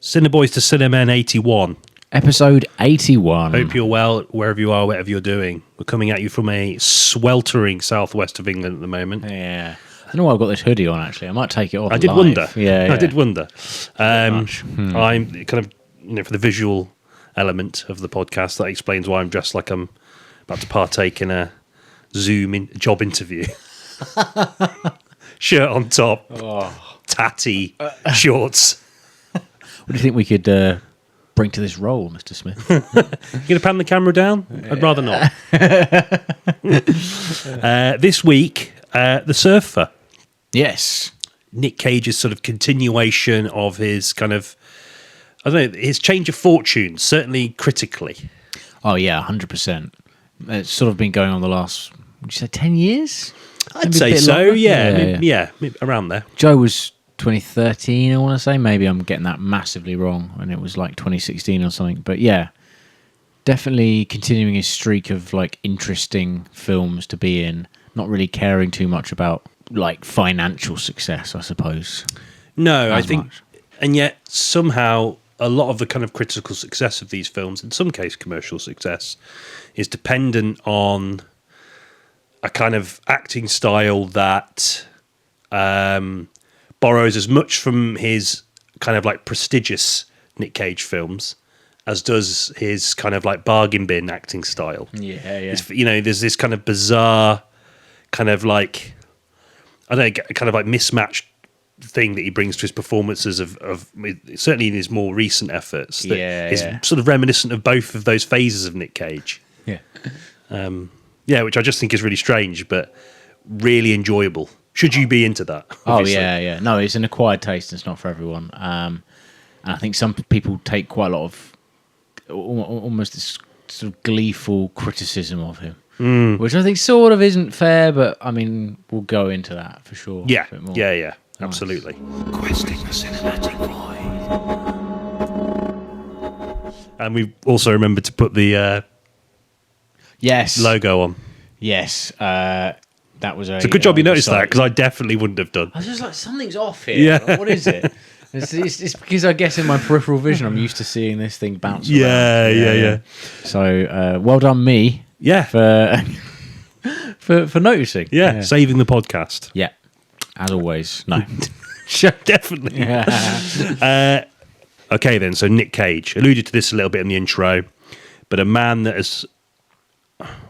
Cinebois to Cinemen 81. Episode 81. Hope you're well, wherever you are, whatever you're doing. We're coming at you from a sweltering southwest of England at the moment. Yeah. I don't know why I've got this hoodie on, actually. I might take it off. I did live. wonder. Yeah. I did wonder. I'm kind of, for the visual element of the podcast, that explains why I'm dressed like I'm about to partake in a Zoom job interview. Shirt on top, tatty shorts. What do you think we could bring to this role, Mr. Smith? You going to pan the camera down? I'd rather not. This week, The Surfer. Yes. Nick Cage's sort of continuation of his kind of, I don't know, his change of fortune, certainly critically. Oh, yeah, 100%. It's sort of been going on the last, would you say, 10 years? I'd say so, yeah, maybe around there. Joe was 2013, I want to say. Maybe I'm getting that massively wrong, and it was like 2016 or something. But yeah, definitely continuing his streak of like interesting films to be in, not really caring too much about like financial success, I suppose. No, I think, and yet somehow a lot of the kind of critical success of these films, in some case commercial success, is dependent on a kind of acting style that borrows as much from his kind of like prestigious Nick Cage films as does his kind of like bargain bin acting style. Yeah. There's this kind of bizarre kind of like, I don't know, kind of like mismatched thing that he brings to his performances of certainly in his more recent efforts that is sort of reminiscent of both of those phases of Nick Cage. Which I just think is really strange, but really enjoyable. Should you be into that? Obviously. Oh, yeah. No, it's an acquired taste. It's not for everyone. And I think some people take quite a lot of almost this sort of gleeful criticism of him, which I think sort of isn't fair, but I mean, we'll go into that for sure. Yeah, a bit more. yeah, absolutely. Questing the cinematic void. And we also remembered to put the logo on. Yes. That was it's a good job you noticed that, because I definitely wouldn't have done. I was just like, something's off here. Yeah. Like, what is it? It's because I guess in my peripheral vision, I'm used to seeing this thing bounce around. Yeah. So, well done me. Yeah. For noticing. Yeah, saving the podcast. Yeah. As always. No. Sure, definitely. Okay, then. So Nick Cage. Alluded to this a little bit in the intro, but a man that has,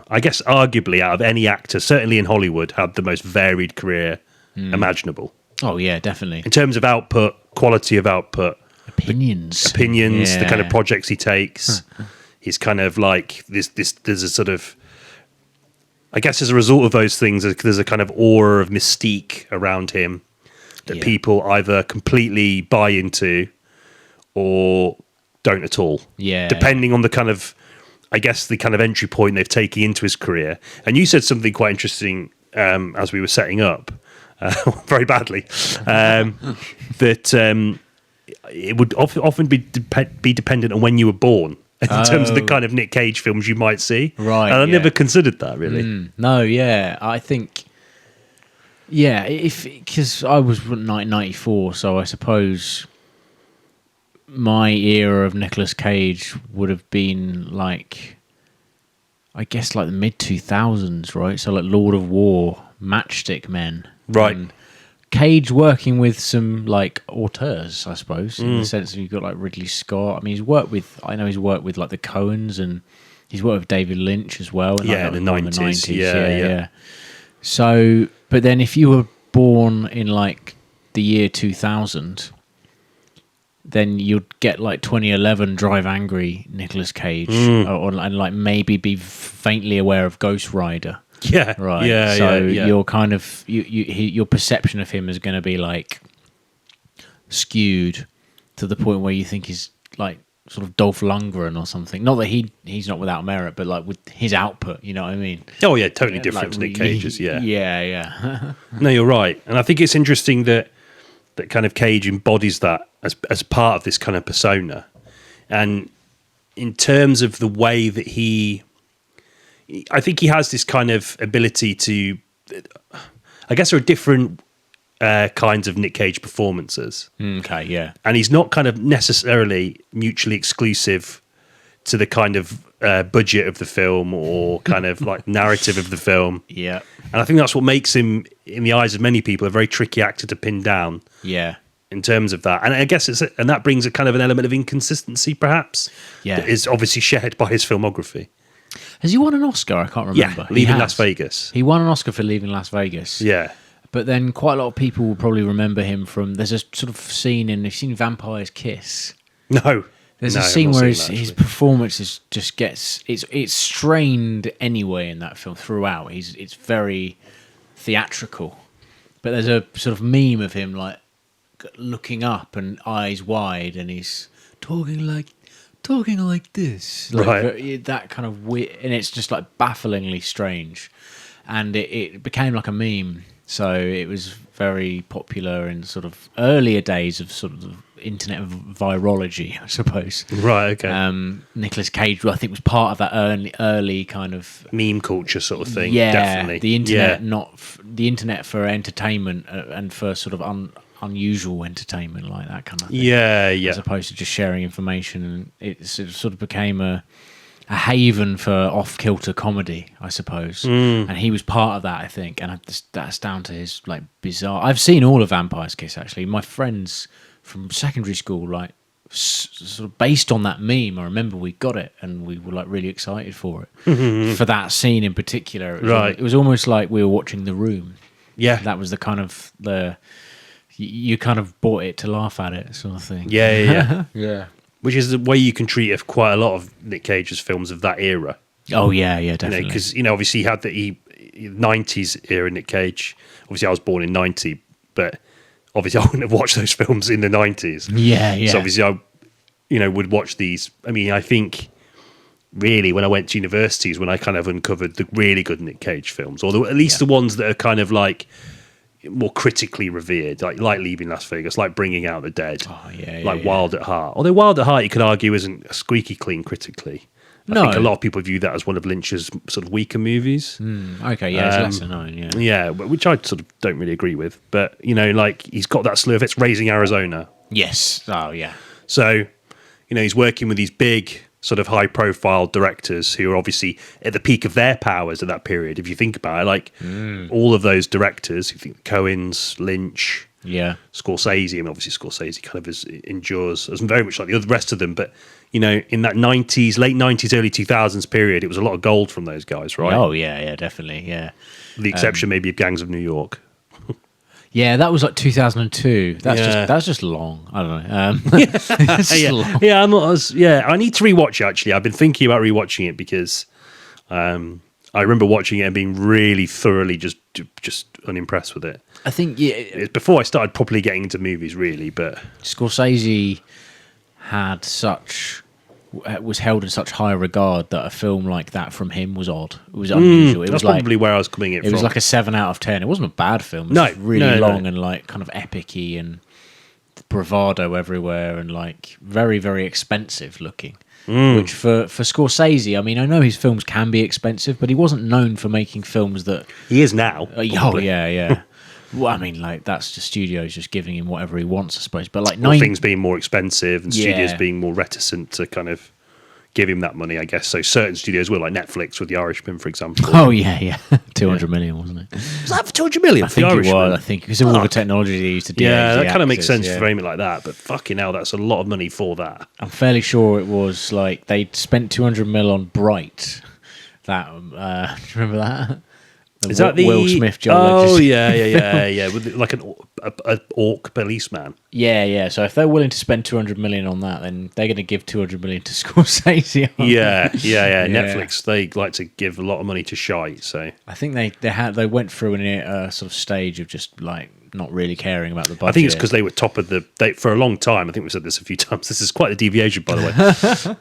I guess, arguably out of any actor, certainly in Hollywood, had the most varied career imaginable. Oh, yeah, definitely. In terms of output, quality of output. Opinions, the kind of projects he takes. He's kind of like, there's a sort of, I guess as a result of those things, there's a kind of aura of mystique around him that people either completely buy into or don't at all. Yeah. Depending on the kind of, I guess, the kind of entry point they've taken into his career. And you said something quite interesting as we were setting up, very badly, that it would often be dependent on when you were born in terms of the kind of Nick Cage films you might see. Right. And I never considered that, really. No, yeah. I think, because I was 1994, so I suppose my era of Nicolas Cage would have been like, I guess, like the mid-2000s, right? So like Lord of War, Matchstickman. Right. And Cage working with some like auteurs, I suppose, in the sense that you've got like Ridley Scott. I mean, he's worked with like the Coens, and he's worked with David Lynch as well. In the 90s. Yeah. So, but then if you were born in like the year 2000, then you'd get like 2011 Drive Angry Nicolas Cage, and like maybe be faintly aware of Ghostrider. Yeah, right. Yeah, so yeah. your kind of your perception of him is going to be like skewed to the point where you think he's like sort of Dolph Lundgren or something. Not that he's not without merit, but like with his output, you know what I mean? Oh yeah, totally different like, to Nick Cage's. Yeah. Yeah. No, you're right, and I think it's interesting that kind of Cage embodies that as part of this kind of persona, and in terms of the way that I think he has this kind of ability to, I guess, there are different kinds of Nick Cage performances. Okay, yeah. And he's not kind of necessarily mutually exclusive to the kind of budget of the film or kind of like narrative of the film. Yeah. And I think that's what makes him, in the eyes of many people, a very tricky actor to pin down. Yeah. In terms of that, and I guess and that brings a kind of an element of inconsistency, perhaps. Yeah. That is obviously shared by his filmography. Has he won an Oscar? I can't remember. Yeah, Leaving Las Vegas. He won an Oscar for Leaving Las Vegas. Yeah. But then quite a lot of people will probably remember him from... There's a sort of scene in... You've seen Vampire's Kiss? No. There's No, a I've scene not where seen that, his actually. performance just gets... It's strained anyway in that film throughout. It's very theatrical. But there's a sort of meme of him like looking up and eyes wide, and he's talking like this, like, Right. that kind of weird, and it's just like bafflingly strange, and it became like a meme. So it was very popular in sort of earlier days of sort of internet virology, I suppose. Right, okay. Nicolas Cage, I think, was part of that early kind of Meme culture sort of thing. yeah, Definitely. the internet, Yeah. the internet for entertainment and for sort of unusual entertainment, like that kind of thing. Yeah, yeah. As opposed to just sharing information, and it sort of became a haven for off-kilter comedy, I suppose. And he was part of that, I think. And that's down to his like bizarre. I've seen all of Vampire's Kiss, actually. My friends from secondary school, like sort of based on that meme, I remember we got it and we were like really excited for it. For that scene in particular, it was almost like we were watching The Room. Yeah. That was the kind of you kind of bought it to laugh at it, sort of thing. Yeah. Yeah. Which is the way you can treat of quite a lot of Nick Cage's films of that era. Oh yeah, definitely. Because obviously he had the 90s era Nick Cage. Obviously, I was born in 90, but obviously I wouldn't have watched those films in the 90s. Yeah. So obviously I would watch these. I mean, I think really when I went to universities, when I kind of uncovered the really good Nick Cage films, or at least the ones that are kind of like more critically revered, like Leaving Las Vegas, like Bringing Out the Dead, like Wild at Heart. Although Wild at Heart, you could argue, isn't squeaky clean critically. I think a lot of people view that as one of Lynch's sort of weaker movies. Okay, yeah, it's lesser known, yeah. Yeah, which I sort of don't really agree with. But, like, he's got that slew of hits, Raising Arizona. Yes. Oh, yeah. So, he's working with these big sort of high-profile directors who are obviously at the peak of their powers at that period. If you think about it, like all of those directors, you think Coen's, Lynch, Scorsese. I mean, obviously Scorsese kind of endures as very much like the rest of them. But in that late 90s, early 2000s period, it was a lot of gold from those guys, right? Oh yeah, definitely, yeah. The exception maybe of Gangs of New York. Yeah, that was like 2002. That's just long. I don't know. Yeah, I'm not as, I need to rewatch it, actually. I've been thinking about rewatching it because I remember watching it and being really thoroughly just unimpressed with it. I think It's before I started properly getting into movies, really. But Scorsese was held in such high regard that a film like that from him was odd. It was unusual. That's probably where I was coming in from. It was like a 7 out of 10. It wasn't a bad film. It was really long and like kind of epic-y and bravado everywhere and like very, very expensive looking. Which for Scorsese, I mean, I know his films can be expensive, but he wasn't known for making films that... He is now. Yeah. Well, I mean, like, that's the studios just giving him whatever he wants, I suppose. But like, things being more expensive and studios being more reticent to kind of give him that money, I guess. So certain studios will, like Netflix with The Irishman, for example. Oh yeah, 200 million, wasn't it? Was that for 200 million? I think it was. I think because of all the technology they used to do. Yeah, that kind of makes sense to frame it like that. But fucking hell, that's a lot of money for that. I'm fairly sure it was like they spent 200 mil on Bright. That do you remember that? Is that the Will Smith John? Oh yeah, with like an orc policeman. Yeah. So if they're willing to spend 200 million on that, then they're going to give 200 million to Scorsese. Yeah. Netflix, they like to give a lot of money to shite. So I think they went through a sort of stage of just like not really caring about the budget. I think it's because they were top of for a long time. I think we've said this a few times. This is quite a deviation, by the way.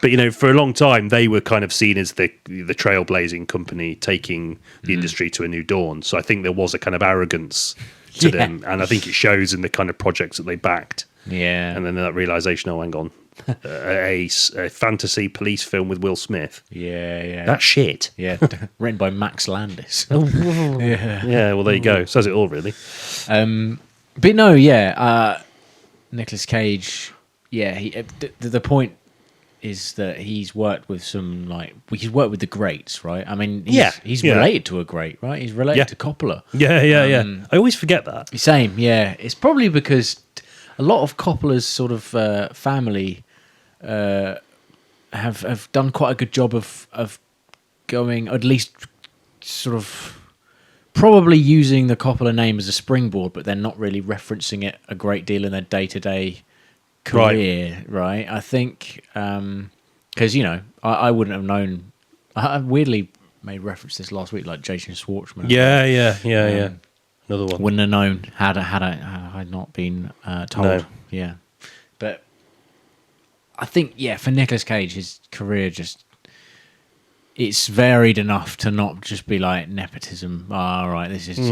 But for a long time they were kind of seen as the trailblazing company taking the industry to a new dawn. So I think there was a kind of arrogance to them, and I think it shows in the kind of projects that they backed. Yeah, and then that realization, hang on, a fantasy police film with Will Smith. Yeah. That's shit. Yeah, written by Max Landis. Yeah, well, there you go. Says it all, really. But no, yeah, Nicolas Cage. Yeah, the point is that he's worked with he's worked with the greats, right? I mean, he's related to a great, right? He's related to Coppola. Yeah. I always forget that. Same, yeah. It's probably because a lot of Coppola's sort of family have done quite a good job of going, at least sort of probably using the Coppola name as a springboard, but they're not really referencing it a great deal in their day-to-day career, right? I think because I wouldn't have known. I weirdly made reference to this last week, like Jason Schwartzman. Yeah. Another one. Wouldn't have known had I not been told. No. Yeah, but I think for Nicolas Cage, his career it's varied enough to not just be like nepotism. Right, this is just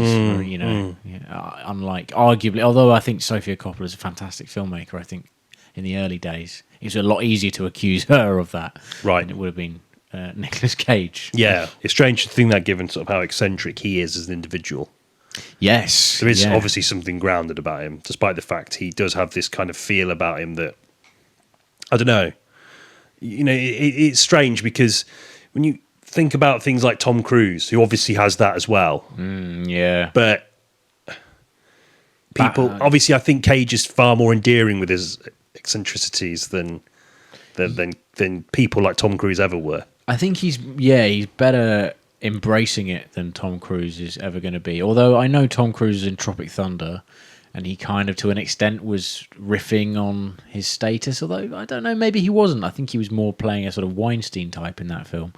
unlike arguably. Although I think Sofia Coppola is a fantastic filmmaker, I think in the early days it's a lot easier to accuse her of that, right? Than it would have been Nicolas Cage. Yeah, it's strange to think that given sort of how eccentric he is as an individual. Yes, there is obviously something grounded about him, despite the fact he does have this kind of feel about him that I don't know. It's strange because when you think about things like Tom Cruise, who obviously has that as well. But people, obviously, I think Cage is far more endearing with his eccentricities than people like Tom Cruise ever were. I think he's better embracing it than Tom Cruise is ever going to be. Although I know Tom Cruise is in Tropic Thunder, and he kind of, to an extent, was riffing on his status. Although, I don't know, maybe he wasn't. I think he was more playing a sort of Weinstein type in that film.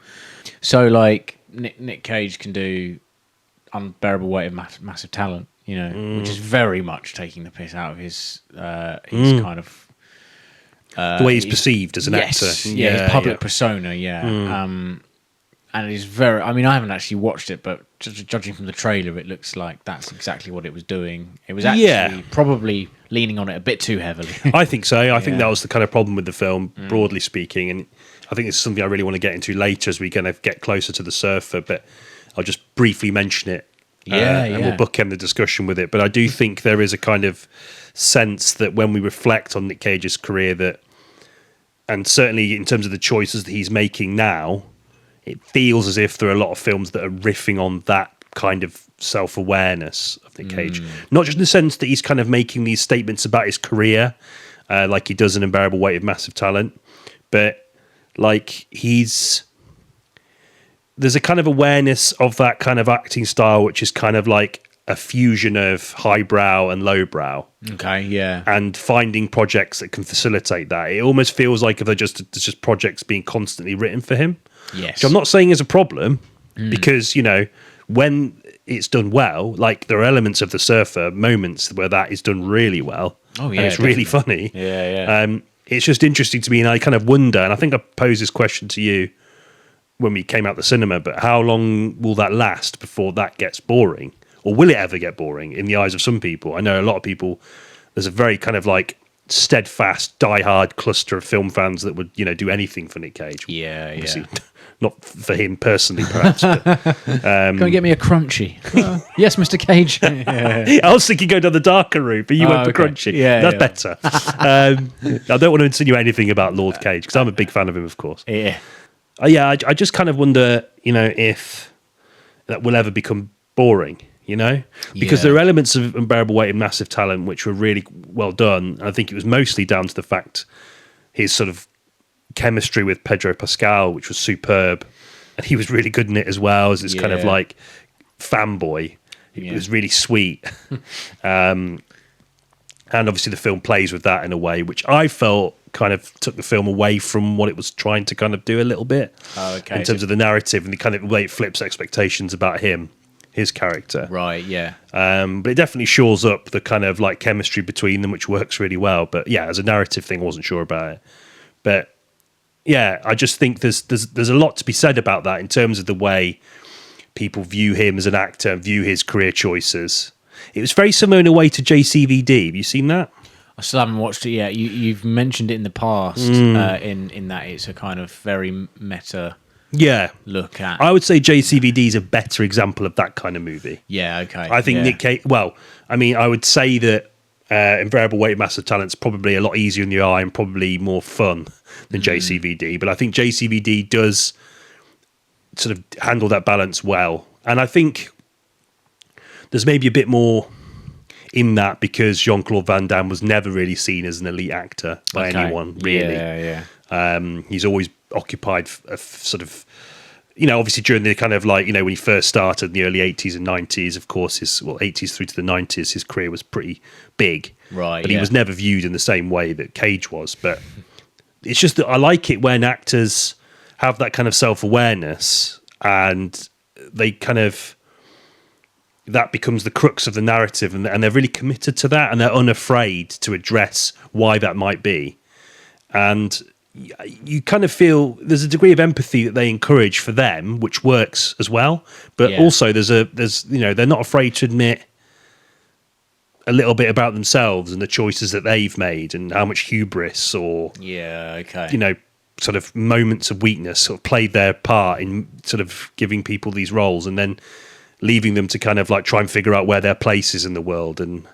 So, like, Nick Cage can do Unbearable Weight of Massive Talent, which is very much taking the piss out of his kind of... the way he's perceived as an actor. Yeah, his public persona, and it's very... I mean, I haven't actually watched it, but judging from the trailer, it looks like that's exactly what it was doing. It was actually probably leaning on it a bit too heavily. I think so. I think that was the kind of problem with the film, broadly speaking, and I think it's something I really want to get into later as we kind of get closer to The Surfer, but I'll just briefly mention it. And we'll bookend the discussion with it. But I do think there is a kind of sense that when we reflect on Nick Cage's career, and certainly in terms of the choices that he's making now, it feels as if there are a lot of films that are riffing on that kind of self-awareness of Nick Cage. Not just in the sense that he's kind of making these statements about his career, like he does in Unbearable Weight of Massive Talent, but like there's a kind of awareness of that kind of acting style, which is kind of like a fusion of highbrow and lowbrow. Okay, yeah. And finding projects that can facilitate that. It almost feels like if there's just projects being constantly written for him. Yes. Which I'm not saying is a problem, because, when it's done well, like there are elements of The Surfer, moments where that is done really well. Oh, yeah. And it's really funny. Yeah. It's just interesting to me, and I kind of wonder, and I think I posed this question to you when we came out the cinema, but how long will that last before that gets boring? Or will it ever get boring in the eyes of some people? I know a lot of people, there's a very kind of like steadfast, diehard cluster of film fans that would, do anything for Nick Cage. Obviously, not for him personally, perhaps. But, can you get me a crunchy? Yes, Mr. Cage. I was thinking go down the darker route, but you went for crunchy. That's better. I don't want to insinuate anything about Lord Cage, because I'm a big fan of him, of course. I just kind of wonder, if that will ever become boring. Because there are elements of Unbearable Weight of Massive Talent which were really well done. I think it was mostly down to the fact his sort of chemistry with Pedro Pascal, which was superb, and he was really good in it as well as this kind of like fanboy. It was really sweet. And obviously the film plays with that in a way which I felt kind of took the film away from what it was trying to kind of do a little bit. In terms of the narrative and the kind of way it flips expectations about his character. Right, yeah. But it definitely shores up the kind of like chemistry between them, which works really well. But yeah, as a narrative thing, I wasn't sure about it. But yeah, I just think there's a lot to be said about that in terms of the way people view him as an actor, view his career choices. It was very similar in a way to JCVD. Have you seen that? I still haven't watched it yet. You've mentioned it in the past, in that it's a kind of very meta look at. I would say JCVD is a better example of that kind of movie. Yeah, okay. I think Nick Cage, I would say that Invariable Weight of Massive Talent's probably a lot easier in the eye and probably more fun than JCVD. But I think JCVD does sort of handle that balance well. And I think there's maybe a bit more in that because Jean-Claude Van Damme was never really seen as an elite actor by anyone, really. He's always occupied a sort of, obviously during the kind of like, when he first started in the early 80s and 90s, of course, 80s through to the 90s, his career was pretty big. Right. But he was never viewed in the same way that Cage was. But it's just that I like it when actors have that kind of self-awareness and they kind of, that becomes the crux of the narrative, and they're really committed to that, and they're unafraid to address why that might be. And you kind of feel there's a degree of empathy that they encourage for them, which works as well. But also there's they're not afraid to admit a little bit about themselves and the choices that they've made and how much hubris or sort of moments of weakness sort of played their part in sort of giving people these roles and then leaving them to kind of like try and figure out where their place is in the world, and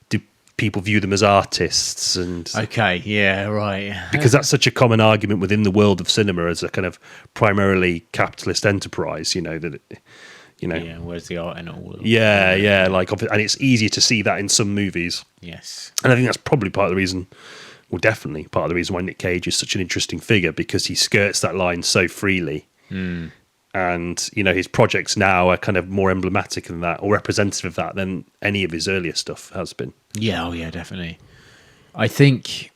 do people view them as artists? And because that's such a common argument within the world of cinema as a kind of primarily capitalist enterprise, where's the art in all? And it's easier to see that in some movies. Yes, and I think that's probably part of the reason, well, definitely part of the reason why Nick Cage is such an interesting figure, because he skirts that line so freely. And his projects now are kind of more emblematic than that, or representative of that, than any of his earlier stuff has been. Definitely. I think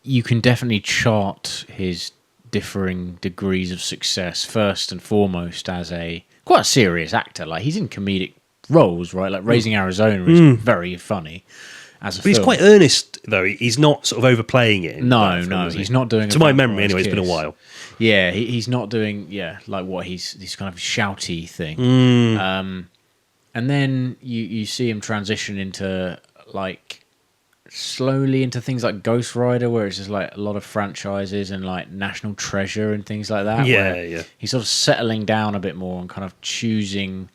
you can definitely chart his differing degrees of success first and foremost as quite a serious actor. Like, he's in comedic roles, right? Like Raising Arizona is very funny as a film. He's quite earnest, though. He's not sort of overplaying it. No, he's not doing. To my memory, anyway, it's been a while. Yeah, he's not doing. Yeah, like what he's kind of shouty thing. And then you see him transition into slowly into things like Ghostrider, where it's just like a lot of franchises and like National Treasure and things like that. Yeah. He's sort of settling down a bit more and kind of choosing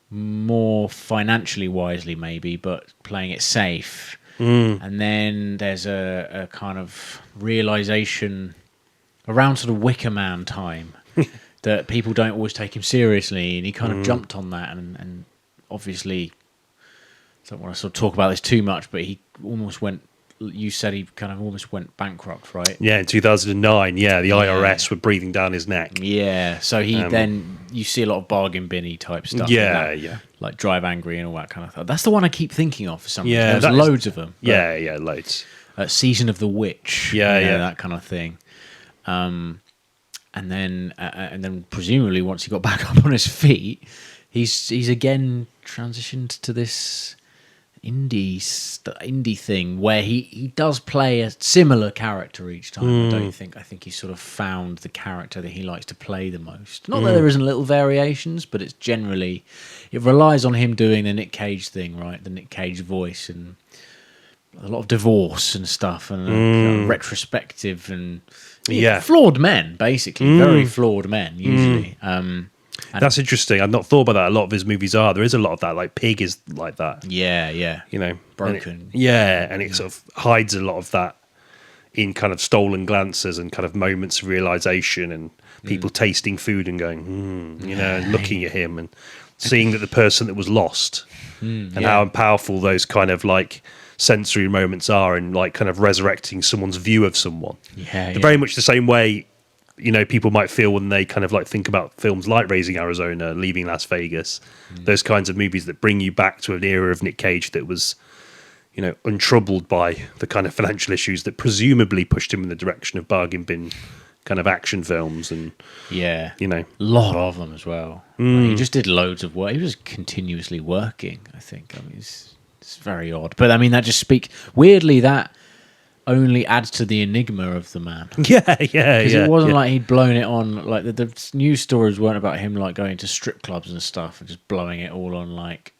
more financially wisely, maybe, but playing it safe. And then there's a kind of realization around sort of Wickerman time that people don't always take him seriously, and he kind of jumped on that, and obviously I don't want to sort of talk about this too much, but he almost went, you said he kind of almost went bankrupt, right? Yeah, in 2009, the IRS were breathing down his neck. Yeah, so he then, you see a lot of bargain binny type stuff. Like Drive Angry and all that kind of stuff. That's the one I keep thinking of for some reason. There's loads of them. Loads. Season of the Witch. That kind of thing. And then presumably once he got back up on his feet, he's again transitioned to this indie thing where he does play a similar character each time. I think he's sort of found the character that he likes to play the most. Not that there isn't little variations, but it's generally, it relies on him doing the Nick Cage thing, right? The Nick Cage voice, and a lot of divorce and stuff, and kind of retrospective and flawed men, basically. Very flawed men usually. That's interesting. I've not thought about that. A lot of his movies are. There is a lot of that. Like Pig is like that. Yeah. Broken. And it sort of hides a lot of that in kind of stolen glances and kind of moments of realization and people tasting food and going, and looking at him and seeing that the person that was lost and how powerful those kind of like sensory moments are and like kind of resurrecting someone's view of someone. Very much the same way people might feel when they kind of like think about films like Raising Arizona, Leaving Las Vegas, those kinds of movies that bring you back to an era of Nick Cage that was, untroubled by the kind of financial issues that presumably pushed him in the direction of bargain bin kind of action films. And a lot of them as well. He just did loads of work. He was continuously working, I think. I mean, it's very odd. But I mean, that just speaks, weirdly, that only adds to the enigma of the man. Because it wasn't like he'd blown it on, like the news stories weren't about him like going to strip clubs and stuff and just blowing it all on like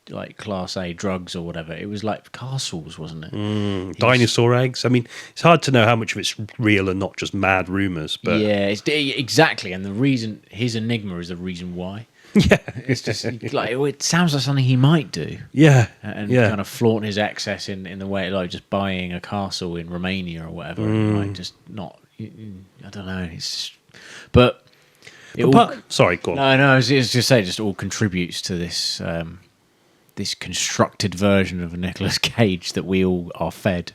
like Class A drugs or whatever. It was like castles, wasn't it? Dinosaur eggs. I mean, it's hard to know how much of it's real and not just mad rumors. But Yeah, exactly. And the reason his enigma is the reason why. yeah, It's just like it sounds like something he might do, yeah, and yeah. kind of flaunt his excess in the way like just buying a castle in Romania or whatever. And like just not. I don't know. It's just, but. Sorry, go on. No, I was just saying, it just all contributes to this this constructed version of a Nicolas Cage that we all are fed.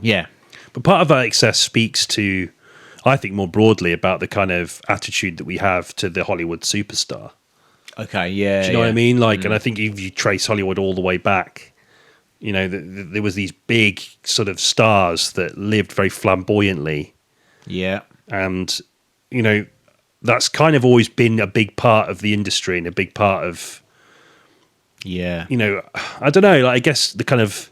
Yeah, But part of that excess speaks to, I think, more broadly about the kind of attitude that we have to the Hollywood superstar. okay, yeah. Do you know what I mean? Like, and I think if you trace Hollywood all the way back, you know, there was these big sort of stars that lived very flamboyantly, Yeah, and you know, that's kind of always been a big part of the industry and a big part of, yeah. you know, I don't know, like, I guess the kind of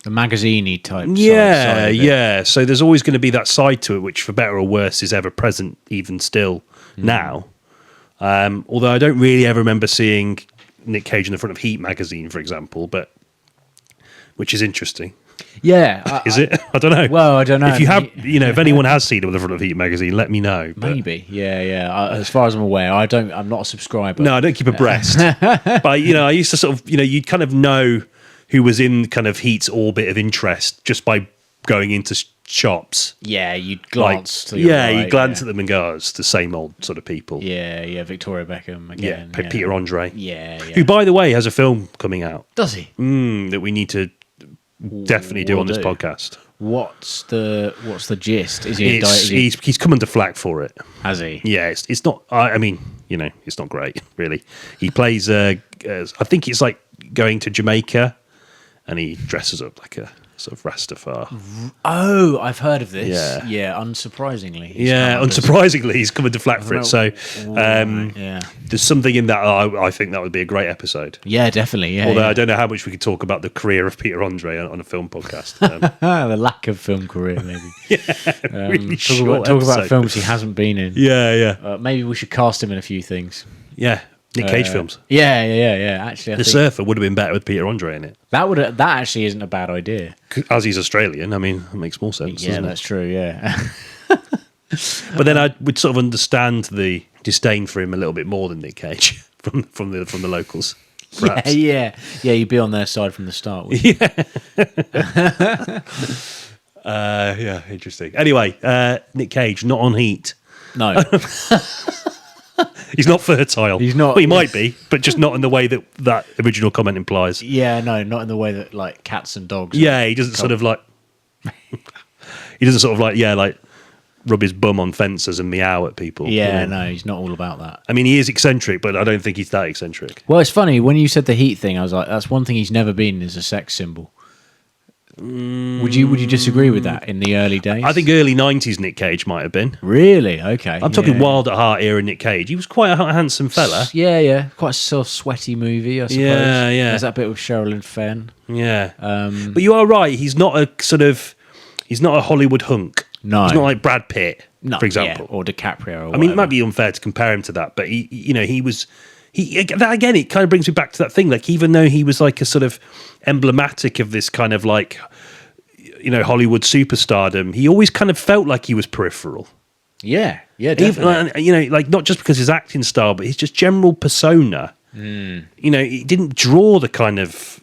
The magazine-y type. side yeah, of it. yeah. So there's always going to be that side to it, which, for better or worse, is ever present, even still now. Although I don't really ever remember seeing Nick Cage in the front of Heat magazine, for example, but which is interesting. Yeah, Is it? I don't know. Well, I don't know. If you have, you know, if anyone has seen him on the front of Heat magazine, let me know. But maybe. Yeah. As far as I'm aware, I'm not a subscriber. no, I don't keep abreast. But you know, I used to sort of, you know, you'd kind of know who was in kind of Heat's orbit of interest just by going into shops. Yeah, you'd glance. to You glance at them and go, oh, it's the same old sort of people. Yeah. Victoria Beckham again. Yeah, Peter Andre. Yeah. Who, by the way, has a film coming out Does he? that we need to definitely do Will on this do. podcast. What's the gist? Is he? He's come under flack for it. Has he? Yeah, it's not. I mean, you know, it's not great, really. He plays. I think it's like going to Jamaica, and he dresses up like a sort of Rastafari. Oh, I've heard of this. Yeah. Unsurprisingly. Unsurprisingly, he's come under flack for it. So, yeah. there's something in that. I think that would be a great episode. Yeah, definitely. Yeah. Although I don't know how much we could talk about the career of Peter Andre on a film podcast. The lack of film career, maybe. Really talk short about episode. films he hasn't been in. Yeah. Maybe we should cast him in a few things. Yeah. Nick Cage films. Yeah. Actually, I The think Surfer would have been better with Peter Andre in it. that actually isn't a bad idea. As he's Australian, I mean, it makes more sense. Yeah, doesn't that's true. Yeah. it? But then I would sort of understand the disdain for him a little bit more than Nick Cage from the locals. Perhaps. Yeah. You'd be on their side from the start. Wouldn't you? Yeah, interesting. Anyway, Nick Cage not on Heat. No. He's not fertile. He's not. Well, he might be, but just not in the way that original comment implies. Yeah, no, not in the way that like cats and dogs. Yeah, he doesn't sort of like. He doesn't sort of like rub his bum on fences and meow at people. Yeah, you know? no, he's not all about that. I mean, he is eccentric, but I don't think he's that eccentric. Well, it's funny when you said the Heat thing. I was like, that's one thing he's never been is a sex symbol. Would you disagree with that in the early days? I think early 90s Nick Cage might have been. Really? Okay. I'm talking yeah. Wild at Heart era Nick Cage. He was quite a handsome fella. Yeah. Quite a sort of sweaty movie, I suppose. Yeah. There's that bit with Sherilyn Fenn. Yeah. But you are right. He's not a Hollywood hunk. No. He's not like Brad Pitt, No, for example. yeah, or DiCaprio. Or I mean, it might be unfair to compare him to that, but that again, it kind of brings me back to that thing. Like, even though he was like a sort of emblematic of this kind of like, you know, Hollywood superstardom, he always kind of felt like he was peripheral. Yeah, definitely. Even, you know, like not just because his acting style, but his just general persona. You know, he didn't draw the kind of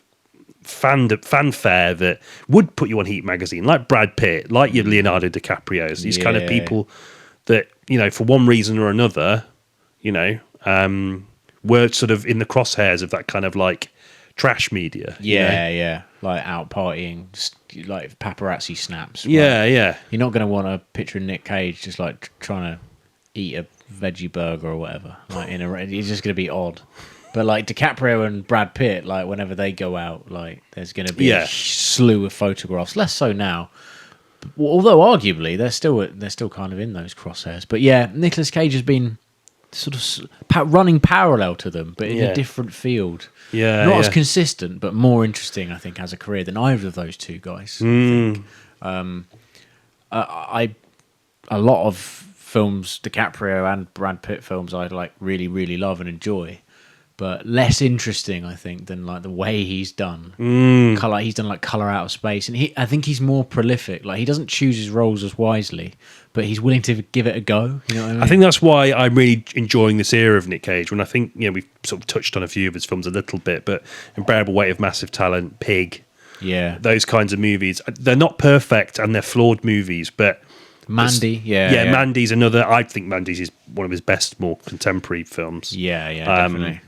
fanfare that would put you on Heat magazine, like Brad Pitt, like your Leonardo DiCaprio's, these kind of people that, you know, for one reason or another, you know, were sort of in the crosshairs of that kind of like trash media. Yeah, like out partying, like paparazzi snaps. Right? Yeah. You're not going to want a picture of Nick Cage just like trying to eat a veggie burger or whatever. Like it's just going to be odd. But like DiCaprio and Brad Pitt, like whenever they go out, like there's going to be a slew of photographs. Less so now, although arguably they're still kind of in those crosshairs. But yeah, Nicolas Cage has been sort of running parallel to them, but in a different field. Not as consistent, but more interesting, I think, as a career than either of those two guys. I think. A lot of films, DiCaprio and Brad Pitt films, I like really, really love and enjoy. but less interesting, I think, than like the way he's done color. He's done like Color Out of Space, and I think he's more prolific. Like he doesn't choose his roles as wisely, but he's willing to give it a go. You know what I mean? I think that's why I'm really enjoying this era of Nick Cage. When I think, we've sort of touched on a few of his films a little bit, but Unbearable Weight of Massive Talent, Pig, those kinds of movies, they're not perfect and they're flawed movies, but Mandy, Mandy's another. I think Mandy's is one of his best, more contemporary films. Yeah, definitely.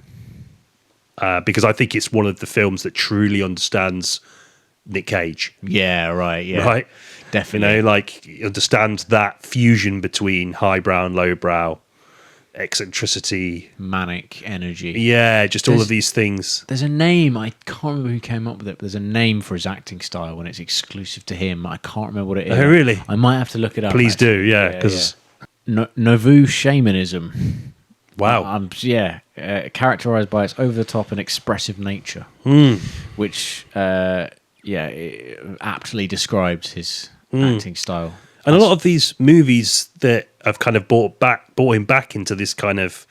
Because I think it's one of the films that truly understands Nick Cage. Yeah, right. Definitely. Like understands that fusion between highbrow and lowbrow, eccentricity, manic energy. Yeah, just all of these things. There's a name, I can't remember who came up with it, but there's a name for his acting style when it's exclusive to him. I can't remember what it is. Oh, really? I might have to look it up. Please do, because Nouveau shamanism. Wow. Characterized by its over-the-top and expressive nature, which, it aptly describes his acting style. And a lot of these movies that have kind of brought him back into this kind of,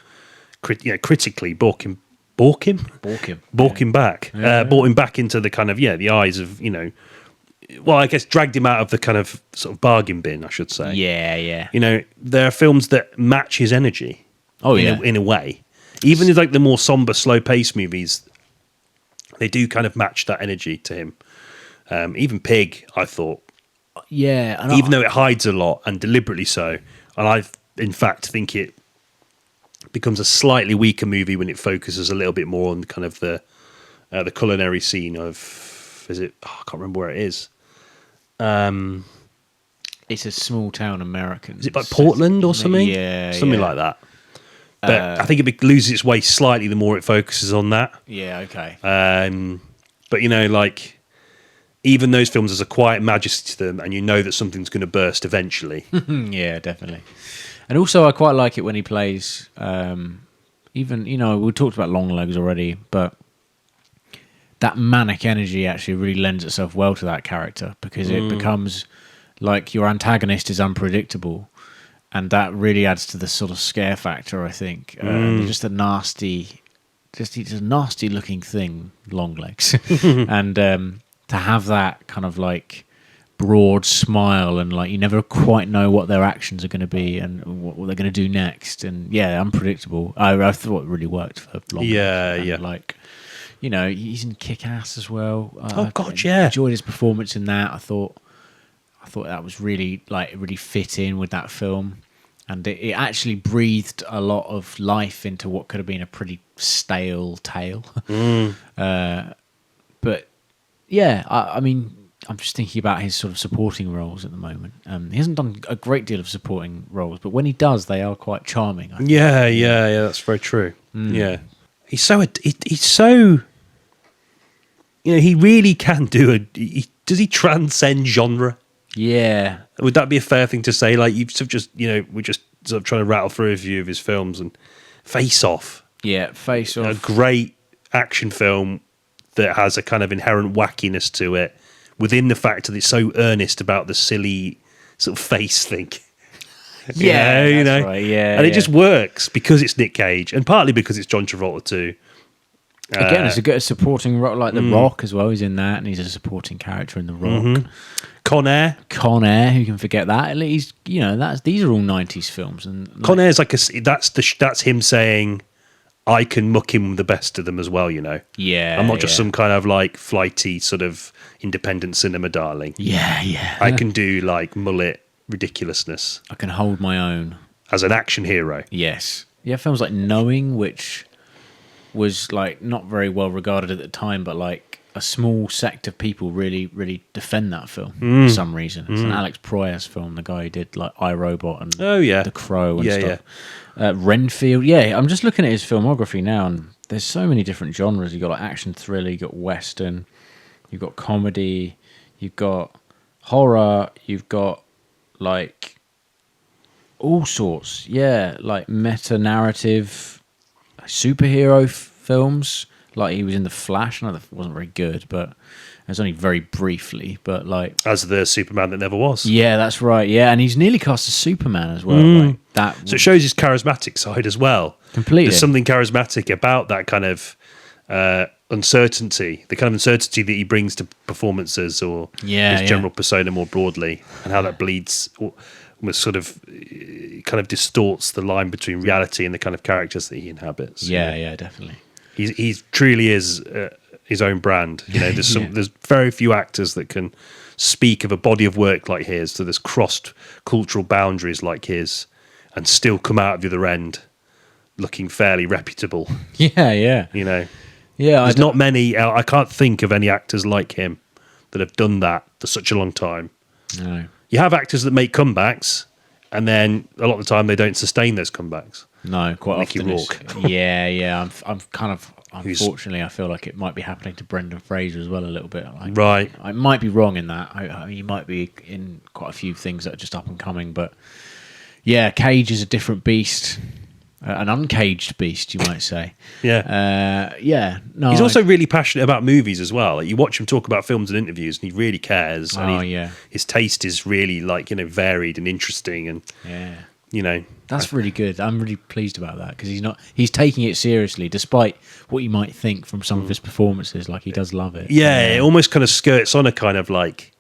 critically brought him back, brought him back into the kind of the eyes of well, I guess dragged him out of the kind of sort of bargain bin, I should say. Yeah. There are films that match his energy. In a way, even in like the more somber, slow-paced movies, they do kind of match that energy to him. Even Pig, I thought, even though it hides a lot and deliberately so, and I, in fact, think it becomes a slightly weaker movie when it focuses a little bit more on kind of the culinary scene of. Is it? Oh, I can't remember where it is. It's a small town American. Is it like Portland or something? Yeah, something like that. But I think it loses its way slightly the more it focuses on that. Yeah, okay. But like even those films, there's a quiet majesty to them, and that something's going to burst eventually. Yeah, definitely. And also, I quite like it when he plays. Even we talked about Longlegs already, but that manic energy actually really lends itself well to that character because it becomes like your antagonist is unpredictable. And that really adds to the sort of scare factor, I think. Just a nasty looking thing, Longlegs. And to have that kind of like broad smile and like you never quite know what their actions are going to be and what they're going to do next. And unpredictable. I thought it really worked for Longlegs. Yeah. Like, he's in Kick-Ass as well. Oh, God, yeah. I enjoyed his performance in that. I thought that was really fit in with that film, and it actually breathed a lot of life into what could have been a pretty stale tale. But yeah, I mean, I'm just thinking about his sort of supporting roles at the moment. He hasn't done a great deal of supporting roles, but when he does, they are quite charming. I think. Yeah, that's very true. Yeah, he's so he really can do does he transcend genre? Yeah. Would that be a fair thing to say? Like you've sort of just, we're just sort of trying to rattle through a few of his films and Face-Off. Yeah, Face-Off. A great action film that has a kind of inherent wackiness to it within the fact that it's so earnest about the silly sort of face thing. That's right. Yeah. And it just works because it's Nick Cage and partly because it's John Travolta too. Again, it's a good supporting role, like The Rock as well. He's in that, and he's a supporting character in The Rock. Con Air, who can forget that? He's, these are all '90s films, and Con Air's like that's him saying, I can muck in the best of them as well. Yeah, I'm not just some kind of like flighty sort of independent cinema darling. Yeah. I can do like mullet ridiculousness. I can hold my own as an action hero. Yes, films like Knowing, which was like not very well regarded at the time, but like a small sect of people really, really defend that film for some reason. It's an Alex Proyas film, the guy who did like iRobot and The Crow and stuff. Renfield, I'm just looking at his filmography now, and there's so many different genres. You've got like action thriller, you've got western, you've got comedy, you've got horror, you've got like all sorts. Like meta-narrative superhero films, like he was in The Flash. I know that wasn't very good, but it was only very briefly. But like as the Superman that never was. Yeah, that's right. Yeah, and he's nearly cast as Superman as well. Like that. So it shows his charismatic side as well. Completely. There's something charismatic about that kind of uncertainty, the kind of uncertainty that he brings to performances or his general persona more broadly, and how that bleeds, almost sort of kind of distorts the line between reality and the kind of characters that he inhabits. Yeah, definitely. He truly is his own brand. You know, there's very few actors that can speak of a body of work like his, so there's crossed cultural boundaries like his, and still come out of the other end looking fairly reputable. Yeah. You know. Yeah, there's not many. I can't think of any actors like him that have done that for such a long time. No. You have actors that make comebacks, and then a lot of the time they don't sustain those comebacks. No, quite Mickey often. Rourke. Yeah. I'm kind of. Unfortunately, I feel like it might be happening to Brendan Fraser as well a little bit. Like, right. I might be wrong in that. I mean, he might be in quite a few things that are just up and coming, but yeah, Cage is a different beast. An uncaged beast, you might say. Yeah. No, he's also really passionate about movies as well. Like, you watch him talk about films and interviews, and he really cares. And his taste is really varied and interesting. And that's really good. I'm really pleased about that because he's taking it seriously, despite what you might think from some of his performances. Like, he does love it. Yeah, it almost kind of skirts on a kind of like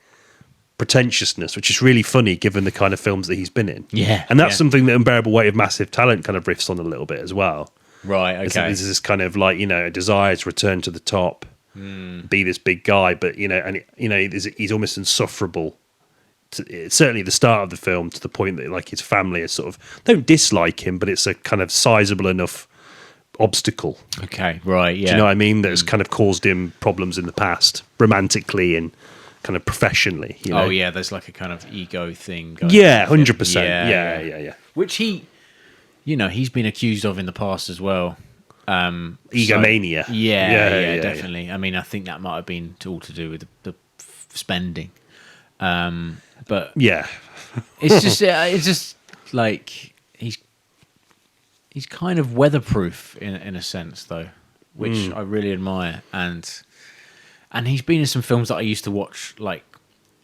pretentiousness, which is really funny given the kind of films that he's been in. Yeah, and that's something that Unbearable Weight of Massive Talent kind of riffs on a little bit as well. Right. Okay. There's this kind of like, a desire to return to the top, be this big guy, but he's almost insufferable. Certainly at the start of the film, to the point that like his family is sort of don't dislike him, but it's a kind of sizable enough obstacle. Okay. Right. Yeah. Do you know what I mean? That's kind of caused him problems in the past, romantically and kind of professionally. Oh yeah, there's like a kind of ego thing going 100%. Yeah. Which he's been accused of in the past as well. Egomania. Yeah, definitely. Yeah. I mean, I think that might have been all to do with the spending. But yeah, it's just like he's kind of weatherproof in a sense though, which I really admire. And he's been in some films that I used to watch like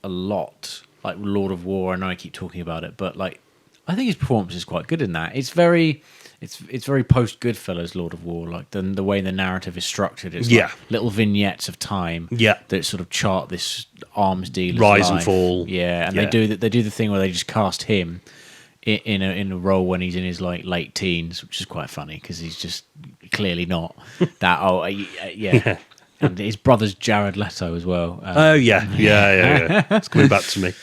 a lot, like Lord of War. I know I keep talking about it, but like I think his performance is quite good in that. It's very post Goodfellas, Lord of War. Like the way the narrative is structured, it's like little vignettes of time that sort of chart this arms dealer's rise life. And fall. Yeah, and they do the thing where they just cast him in a role when he's in his like late teens, which is quite funny because he's just clearly not that old. Yeah. And his brother's Jared Leto as well. Yeah. It's coming back to me.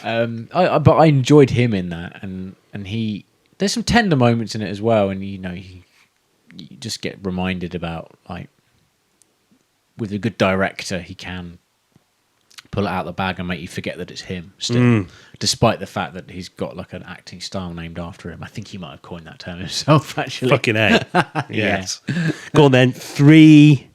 But I enjoyed him in that, and he. There's some tender moments in it as well, and you just get reminded about like with a good director, he can pull it out of the bag and make you forget that it's him still, despite the fact that he's got like an acting style named after him. I think he might have coined that term himself, actually. Fucking A. Yes. Go on then. 3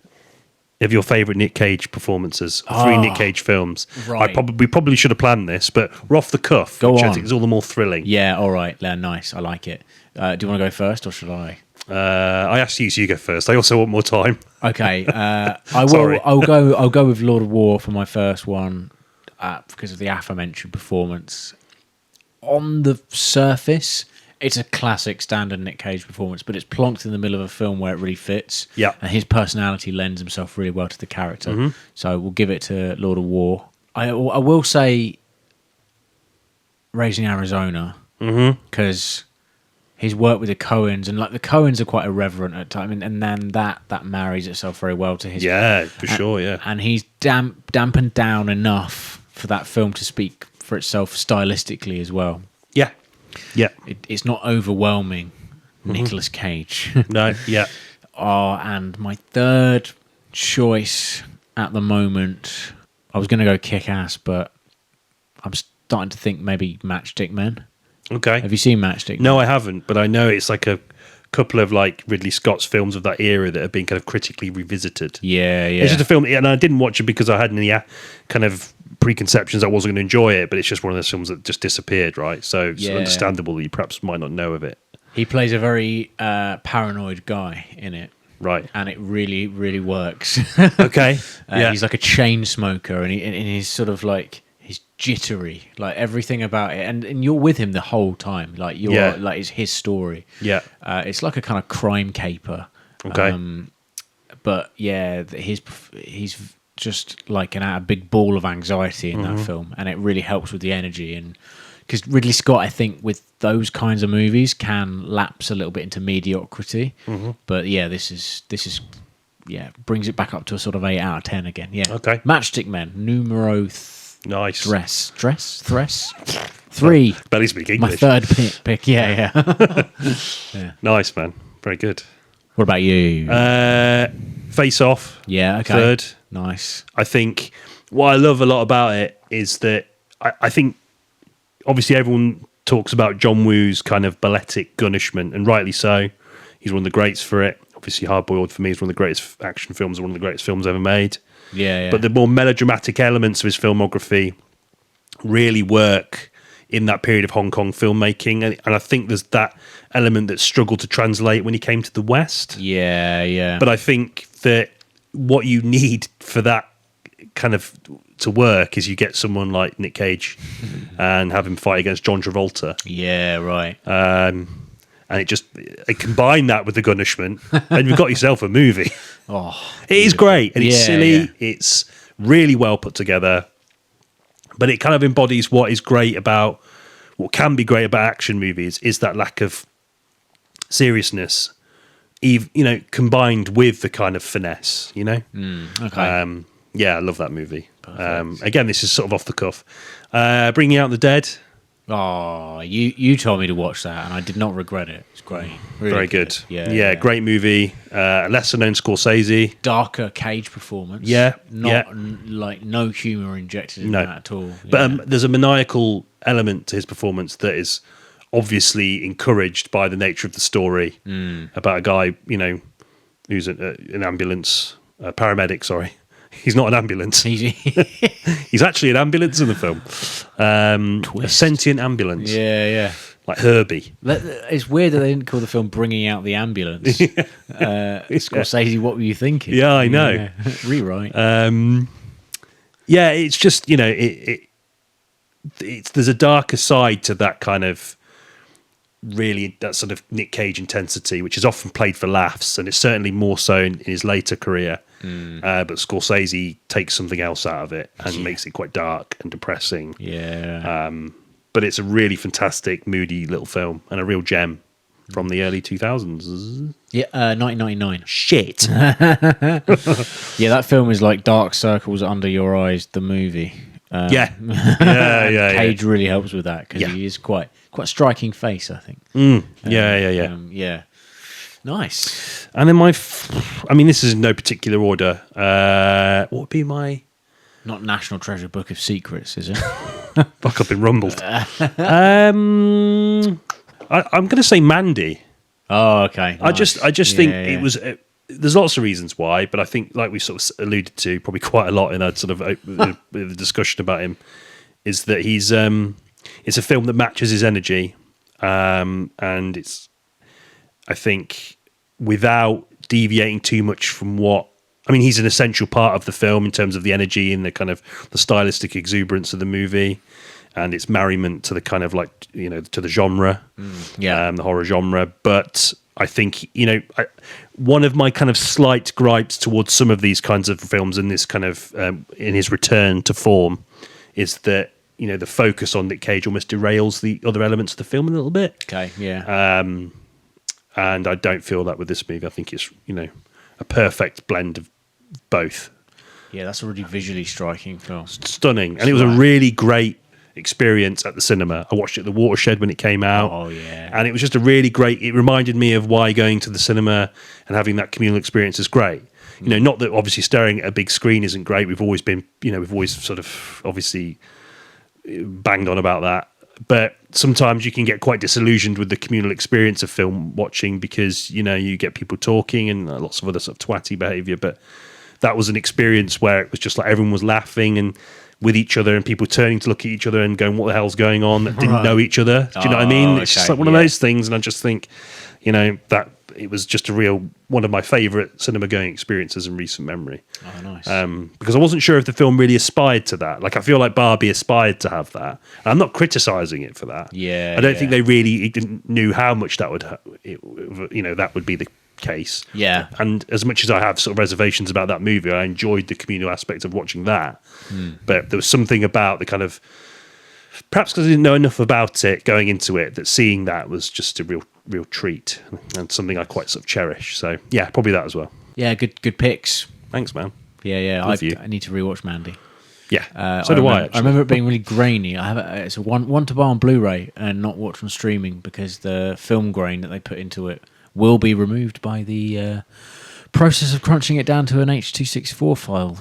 of your favourite Nick Cage performances, 3 Nick Cage films. Right. We probably should have planned this, but we're off the cuff, which I think is all the more thrilling. Yeah, all right. Yeah, nice. I like it. Do you want to go first or should I? I asked you, so you go first. I also want more time. Okay. I will. Sorry. I'll go with Lord of War for my first one because of the aforementioned performance. On the surface, it's a classic standard Nick Cage performance, but it's plonked in the middle of a film where it really fits. Yeah. And his personality lends himself really well to the character. So we'll give it to Lord of War. I will say Raising Arizona because his work with the Coens, and like the Coens are quite irreverent at times, and then that marries itself very well to his. Yeah, for sure. Yeah. And he's dampened down enough for that film to speak for itself stylistically as well. Yeah. Yeah. It's not overwhelming. Nicolas Cage. No. Yeah. And my third choice at the moment, I was going to go Kick-Ass, but I'm starting to think maybe Matchstickman. Okay. Have you seen Matchstickman? No, I haven't, but I know it's like a couple of like Ridley Scott's films of that era that have been kind of critically revisited. Yeah. It's just a film, and I didn't watch it because I had any kind of preconceptions I wasn't going to enjoy it, but it's just one of those films that just disappeared, right? So it's understandable that you perhaps might not know of it. He plays a very paranoid guy in it. Right. And it really, really works. Okay. Yeah. He's like a chain smoker, and he's sort of like He's jittery, like everything about it, and you're with him the whole time. Like like it's his story. Yeah. It's like a kind of crime caper. Okay. But yeah, he's just like a big ball of anxiety in that film, and it really helps with the energy. And because Ridley Scott, I think, with those kinds of movies, can lapse a little bit into mediocrity. But yeah, this is brings it back up to a sort of 8 out of 10 again. Yeah. Okay. Matchstickman numero Nice. Three. Barely speak My English. third pick. Yeah. Yeah. Nice, man. Very good. What about you? Face Off. Yeah. Okay. Third. Nice. I think what I love a lot about it is that I think obviously everyone talks about John Woo's kind of balletic gunnishment, and rightly so. He's one of the greats for it. Obviously, Hard Boiled for me is one of the greatest action films, one of the greatest films ever made. Yeah. But the more melodramatic elements of his filmography really work in that period of Hong Kong filmmaking, and I think there's that element that struggled to translate when he came to the West. Yeah. But I think that what you need for that kind of to work is you get someone like Nick Cage and have him fight against John Travolta. Yeah. Right. And it combine that with the gunnishment, and you've got yourself a movie. Oh, it is great, and it's silly. Yeah. It's really well put together, but it kind of embodies what can be great about action movies is that lack of seriousness, combined with the kind of finesse. Okay. Yeah, I love that movie. Again, this is sort of off the cuff. Bringing Out the Dead. Oh, you told me to watch that, and I did not regret it. It's great. Really Very good. Yeah. Great movie. Lesser known Scorsese. Darker Cage performance. Yeah. Like no humour injected in that at all. But there's a maniacal element to his performance that is obviously encouraged by the nature of the story about a guy, who's an ambulance, paramedic, sorry. He's not an ambulance. He's actually an ambulance in the film. A sentient ambulance. Yeah. Like Herbie. It's weird that they didn't call the film Bringing Out the Ambulance. Scorsese, what were you thinking? Yeah, I know. Yeah. Rewrite. It's just, there's a darker side to that kind of that sort of Nick Cage intensity, which is often played for laughs, and it's certainly more so in his later career. But Scorsese takes something else out of it and makes it quite dark and depressing. Yeah. But it's a really fantastic, moody little film and a real gem from the early 2000s. Yeah, 1999. Shit. Yeah, that film is like Dark Circles Under Your Eyes, the movie. Yeah. Cage really helps with that because he is quite a striking face, I think. Yeah. Nice. And then this is in no particular order. What would be my... Not National Treasure Book of Secrets, is it? Fuck, I've been rumbled. I'm going to say Mandy. Oh, okay. Nice. I just think it was... there's lots of reasons why, but I think, like we sort of alluded to probably quite a lot in our sort of the discussion about him, is that he's... it's a film that matches his energy, and it's... I think without deviating too much from he's an essential part of the film in terms of the energy and the kind of the stylistic exuberance of the movie and its merriment to the kind of to the genre, the horror genre. But I think, one of my kind of slight gripes towards some of these kinds of films in this kind of, in his return to form is that, the focus on Nick Cage almost derails the other elements of the film a little bit. Okay, yeah. And I don't feel that with this movie. I think it's, a perfect blend of both. Yeah, that's a really visually striking film. Stunning. And it was a really great experience at the cinema. I watched it at the Watershed when it came out. Oh, yeah. And it was just it reminded me of why going to the cinema and having that communal experience is great. Not that obviously staring at a big screen isn't great. We've always been, we've always sort of obviously banged on about that. But sometimes you can get quite disillusioned with the communal experience of film watching because, you get people talking and lots of other sort of twatty behaviour. But that was an experience where it was just like everyone was laughing and with each other and people turning to look at each other and going, what the hell's going on, that didn't know each other. Do you know what I mean? It's just like one of those things. And I just think, that it was just one of my favourite cinema going experiences in recent memory. Oh, nice. Because I wasn't sure if the film really aspired to that. Like, I feel like Barbie aspired to have that. And I'm not criticising it for that. Yeah. I don't think they really knew how much that would, that would be the case. Yeah. And as much as I have sort of reservations about that movie, I enjoyed the communal aspect of watching that. But there was something about the kind of, perhaps because I didn't know enough about it going into it, that seeing that was just a real treat and something I quite sort of cherish. So yeah, probably that as well. Yeah, good picks. Thanks, man. Yeah. I need to rewatch Mandy. Yeah, so do I. Actually. I remember it being really grainy. It's a one to buy on Blu-ray and not watch on streaming because the film grain that they put into it will be removed by the process of crunching it down to an H.264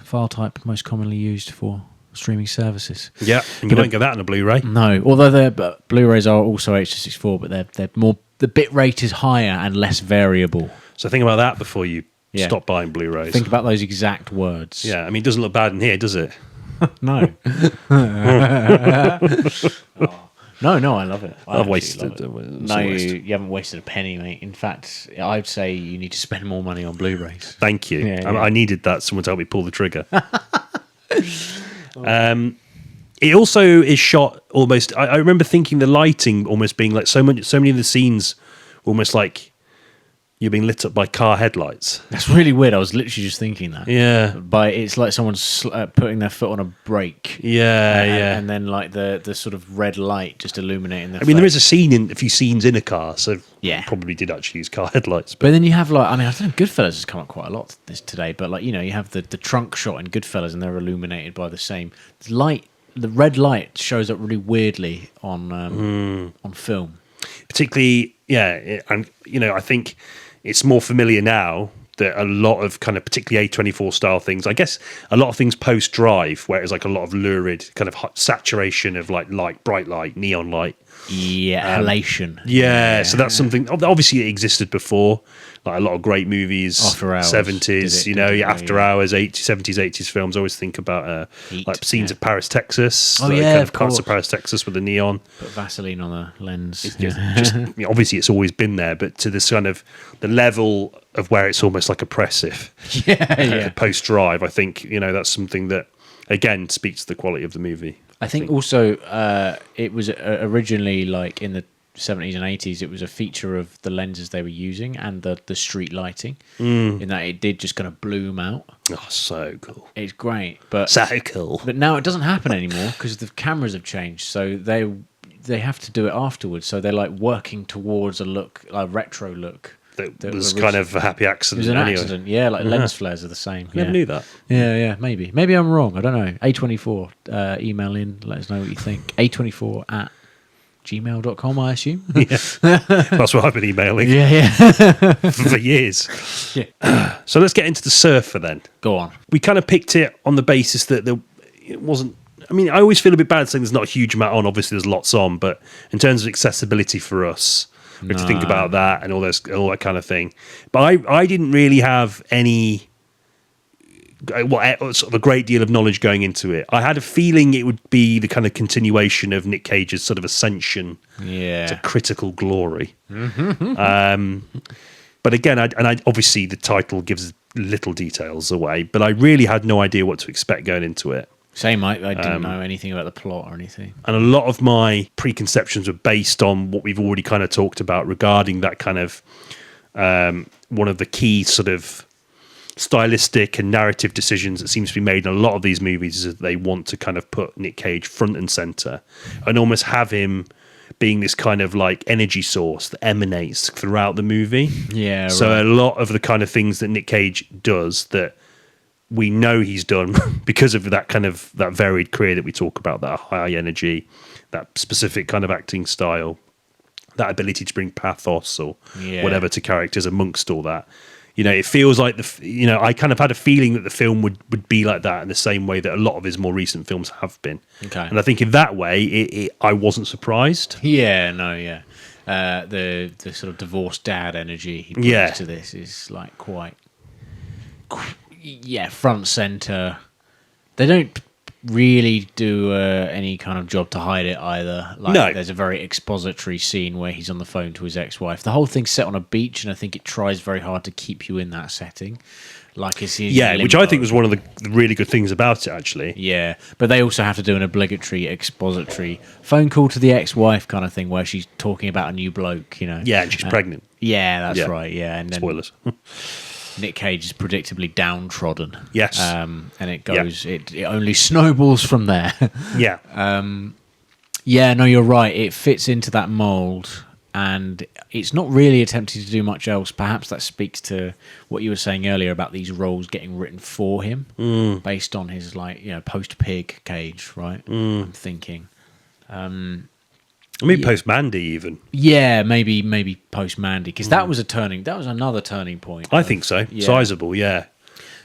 file type most commonly used for streaming services. Yeah, and you won't get that on a Blu-ray. No, although Blu-rays are also H.264, but they're more, the bit rate is higher and less variable. So think about that before you stop buying Blu-rays. Think about those exact words. Yeah, I mean, it doesn't look bad in here, does it? No. No, I love it. I've wasted. No, you haven't wasted a penny, mate. In fact, I'd say you need to spend more money on Blu-rays. Thank you. Yeah. I needed that. Someone to help me pull the trigger. It also is shot almost. I remember thinking the lighting almost being like so many of the scenes were almost like you're being lit up by car headlights. That's really weird. I was literally just thinking that. Yeah. But it's like someone's putting their foot on a brake. Yeah, and then like the sort of red light just illuminating their I mean, there is a few scenes in a car, so yeah, probably did actually use car headlights. But then you have I don't know, Goodfellas has come up quite a lot today, but you have the trunk shot in Goodfellas and they're illuminated by the same light. The red light shows up really weirdly on film. Particularly, and I think it's more familiar now that a lot of kind of particularly A24 style things, I guess a lot of things post Drive, where it's like a lot of lurid kind of saturation of like light, bright light, neon light. Yeah, halation. Yeah, so that's something. Obviously, it existed before. Like a lot of great movies, After Hours, 70s, After Hours, 80s, 70s, 80s films. I always think about like scenes of Paris, Texas. Oh, like yeah, kind of parts course. of Paris, Texas with the neon. Put Vaseline on the lens. Just obviously, it's always been there, but to this kind of the level of where it's almost like oppressive. Post Drive, I think that's something that again speaks to the quality of the movie. I think also it was originally like in the 70s and 80s, it was a feature of the lenses they were using and the street lighting, in that it did just kind of bloom out. Oh, so cool. It's great, but so cool. But now it doesn't happen anymore because the cameras have changed, so they have to do it afterwards. So they're like working towards a retro look. That was kind of a happy accident. It was an anyway. accident, yeah. Like lens flares are the same. Never knew that. Yeah, maybe. Maybe I'm wrong. I don't know. A24, email in, let us know what you think. A24@gmail.com, I assume. Yeah, that's what I've been emailing. Yeah. for years. Yeah. So let's get into the Surfer then. Go on. We kind of picked it on the basis that it wasn't. I mean, I always feel a bit bad saying there's not a huge amount on. Obviously, there's lots on, but in terms of accessibility for us. We have to think about that and all that kind of thing. But I didn't really have any, sort of a great deal of knowledge going into it. I had a feeling it would be the kind of continuation of Nick Cage's sort of ascension to critical glory. But again, I obviously the title gives little details away, but I really had no idea what to expect going into it. Same, I didn't know anything about the plot or anything. And a lot of my preconceptions were based on what we've already kind of talked about regarding that kind of one of the key sort of stylistic and narrative decisions that seems to be made in a lot of these movies is that they want to kind of put Nick Cage front and center and almost have him being this kind of like energy source that emanates throughout the movie. Yeah. So right. a lot of the kind of things that Nick Cage does that we know he's done because of that kind of that varied career that we talk about, that high energy, that specific kind of acting style, that ability to bring pathos or whatever to characters amongst all that. It feels like I kind of had a feeling that the film would be like that in the same way that a lot of his more recent films have been. Okay. And I think in that way, I wasn't surprised. Yeah, no, yeah. The sort of divorced dad energy he brings to this is like quite front center. They don't really do any kind of job to hide it either. Like, No. there's a very expository scene where he's on the phone to his ex-wife. The whole thing's set on a beach, and I think it tries very hard to keep you in that setting. Like it's in which I limbo. think was one of the really good things about it, actually. Yeah, but they also have to do an obligatory expository phone call to the ex-wife kind of thing where she's talking about a new bloke, you know. Yeah, and she's pregnant. Yeah, that's Yeah. right. Yeah, and then Spoilers. Nick Cage is predictably downtrodden. Yes. And it goes. It only snowballs from there. Yeah. Yeah, no, you're right. It fits into that mold, and it's not really attempting to do much else. Perhaps that speaks to what you were saying earlier about these roles getting written for him, based on his post-Pig Cage, right? I'm thinking. I mean, post Mandy, even. Yeah, maybe post Mandy, because that was another turning point. I think so. Yeah. Sizable, yeah.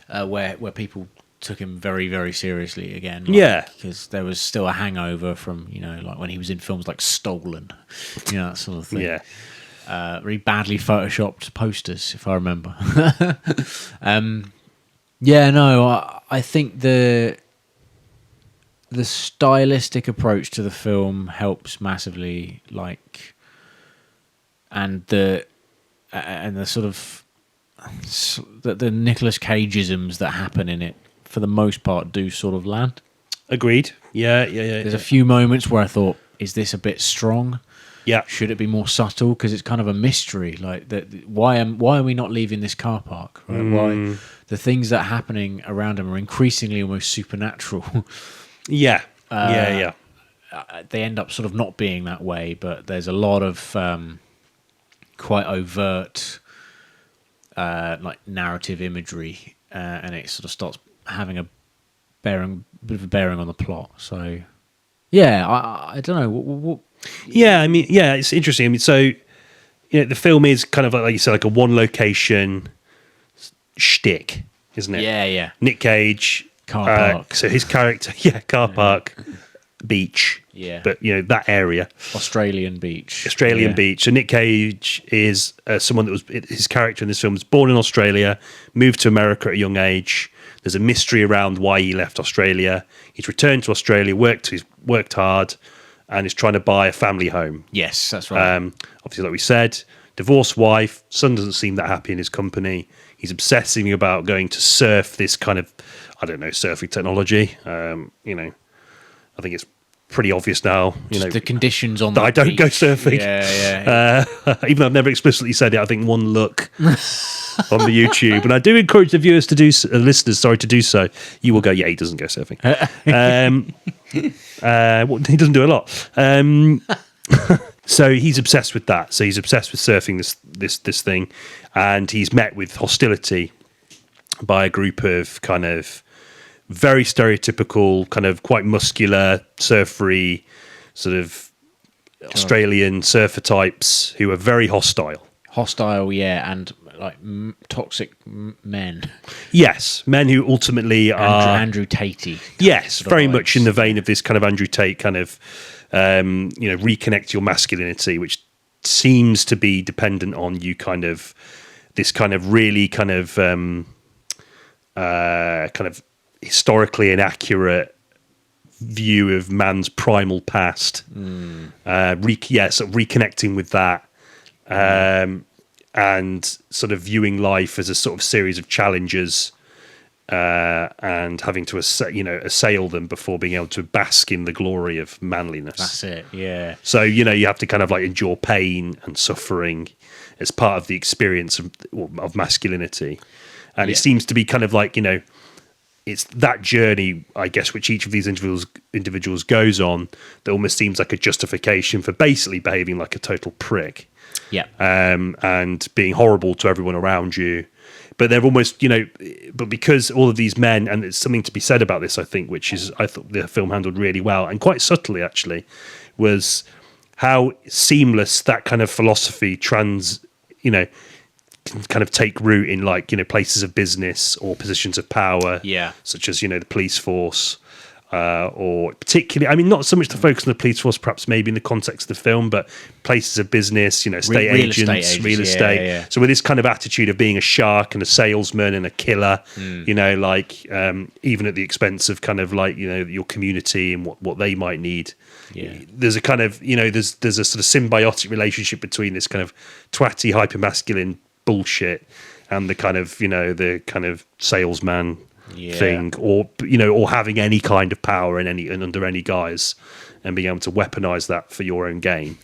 Where people took him very, very seriously again. Yeah. Because there was still a hangover from, like when he was in films like Stolen, that sort of thing. Yeah. Really badly photoshopped posters, if I remember. I think the stylistic approach to the film helps massively, and the sort of the Nicolas Cageisms that happen in it, for the most part, do sort of land. Agreed. Yeah. There's a few moments where I thought, is this a bit strong? Yeah. Should it be more subtle? Because it's kind of a mystery. Like, why are we not leaving this car park? Right? Why the things that are happening around him are increasingly almost supernatural. Yeah. They end up sort of not being that way, but there's a lot of quite overt narrative imagery, and it sort of starts having a bit of a bearing on the plot. So, yeah, I don't know. What Yeah, I mean, yeah, it's interesting. I mean, so the film is kind of like you said, like a one location shtick, isn't it? Yeah. Nick Cage, Car park. So his character, car park, beach. Yeah. But that area, Australian beach. beach. So Nick Cage is someone that was his character in this film was born in Australia, moved to America at a young age. There's a mystery around why he left Australia. He's returned to Australia, worked hard, and is trying to buy a family home. Yes, that's right. Obviously, like we said, divorced wife, son doesn't seem that happy in his company. He's obsessing about going to surf this kind of, I don't know, surfing technology. I think it's pretty obvious now. Just the conditions on that the I don't beach. go surfing. Yeah. Even though I've never explicitly said it, I think one look on the YouTube, and I do encourage the viewers to do, listeners, sorry, to do so. You will go, yeah, he doesn't go surfing. He doesn't do a lot. So he's obsessed with that. So he's obsessed with surfing this thing, and he's met with hostility by a group of kind of very stereotypical, kind of quite muscular, surfery, sort of Australian surfer types who are very hostile. And like toxic men. Yes, men who ultimately are Andrew Tatey. Yes, very vibes. much in the vein of this kind of Andrew Tate kind of reconnect your masculinity, which seems to be dependent on you kind of this kind of really kind of historically inaccurate view of man's primal past. Sort of reconnecting with that. And sort of viewing life as a sort of series of challenges, and having to assail them before being able to bask in the glory of manliness. That's it. Yeah. So you have to kind of like endure pain and suffering as part of the experience of masculinity, and it seems to be kind of like it's that journey, I guess, which each of these individuals goes on that almost seems like a justification for basically behaving like a total prick. Yeah. And being horrible to everyone around you. But they're almost, but because all of these men, and there's something to be said about this, I think, which is, I thought the film handled really well, and quite subtly, actually, was how seamless that kind of philosophy can kind of take root in places of business or positions of power. Yeah. Such as, the police force. or particularly, I mean, not so much the focus on the police force, perhaps maybe in the context of the film, but places of business, estate agents, real estate. Yeah. So with this kind of attitude of being a shark and a salesman and a killer, even at the expense of kind of like, your community and what they might need. Yeah. There's a kind of, there's a sort of symbiotic relationship between this kind of twatty, hypermasculine bullshit and the kind of salesman thing, or having any kind of power and under any guise, and being able to weaponize that for your own gain.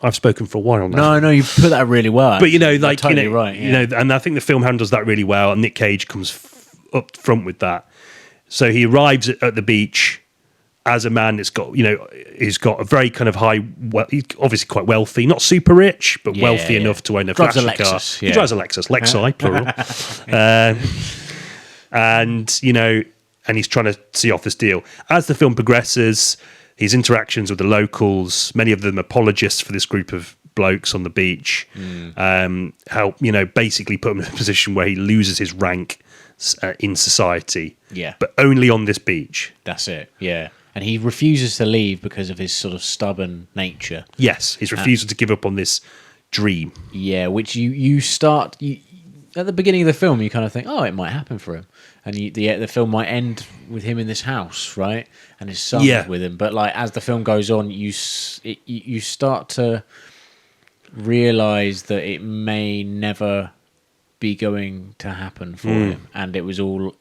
I've spoken for a while now. No, you put that really well. But totally right. Yeah. And I think the film handles that really well. And Nick Cage comes up front with that. So he arrives at the beach as a man that's got, he's got a very kind of high, he's obviously quite wealthy, not super rich, but wealthy enough to own a flashy car. He drives a Lexus, Lexi, plural. And he's trying to see off this deal. As the film progresses, his interactions with the locals, many of them apologists for this group of blokes on the beach, help, basically put him in a position where he loses his rank in society. Yeah. But only on this beach. That's it, yeah. And he refuses to leave because of his sort of stubborn nature. Yes, his refusal to give up on this dream. Yeah, which you start... at the beginning of the film, you kind of think, oh, it might happen for him. And the film might end with him in this house, right? And his son with him. But like as the film goes on, you start to realise that it may never be going to happen for him. And it was all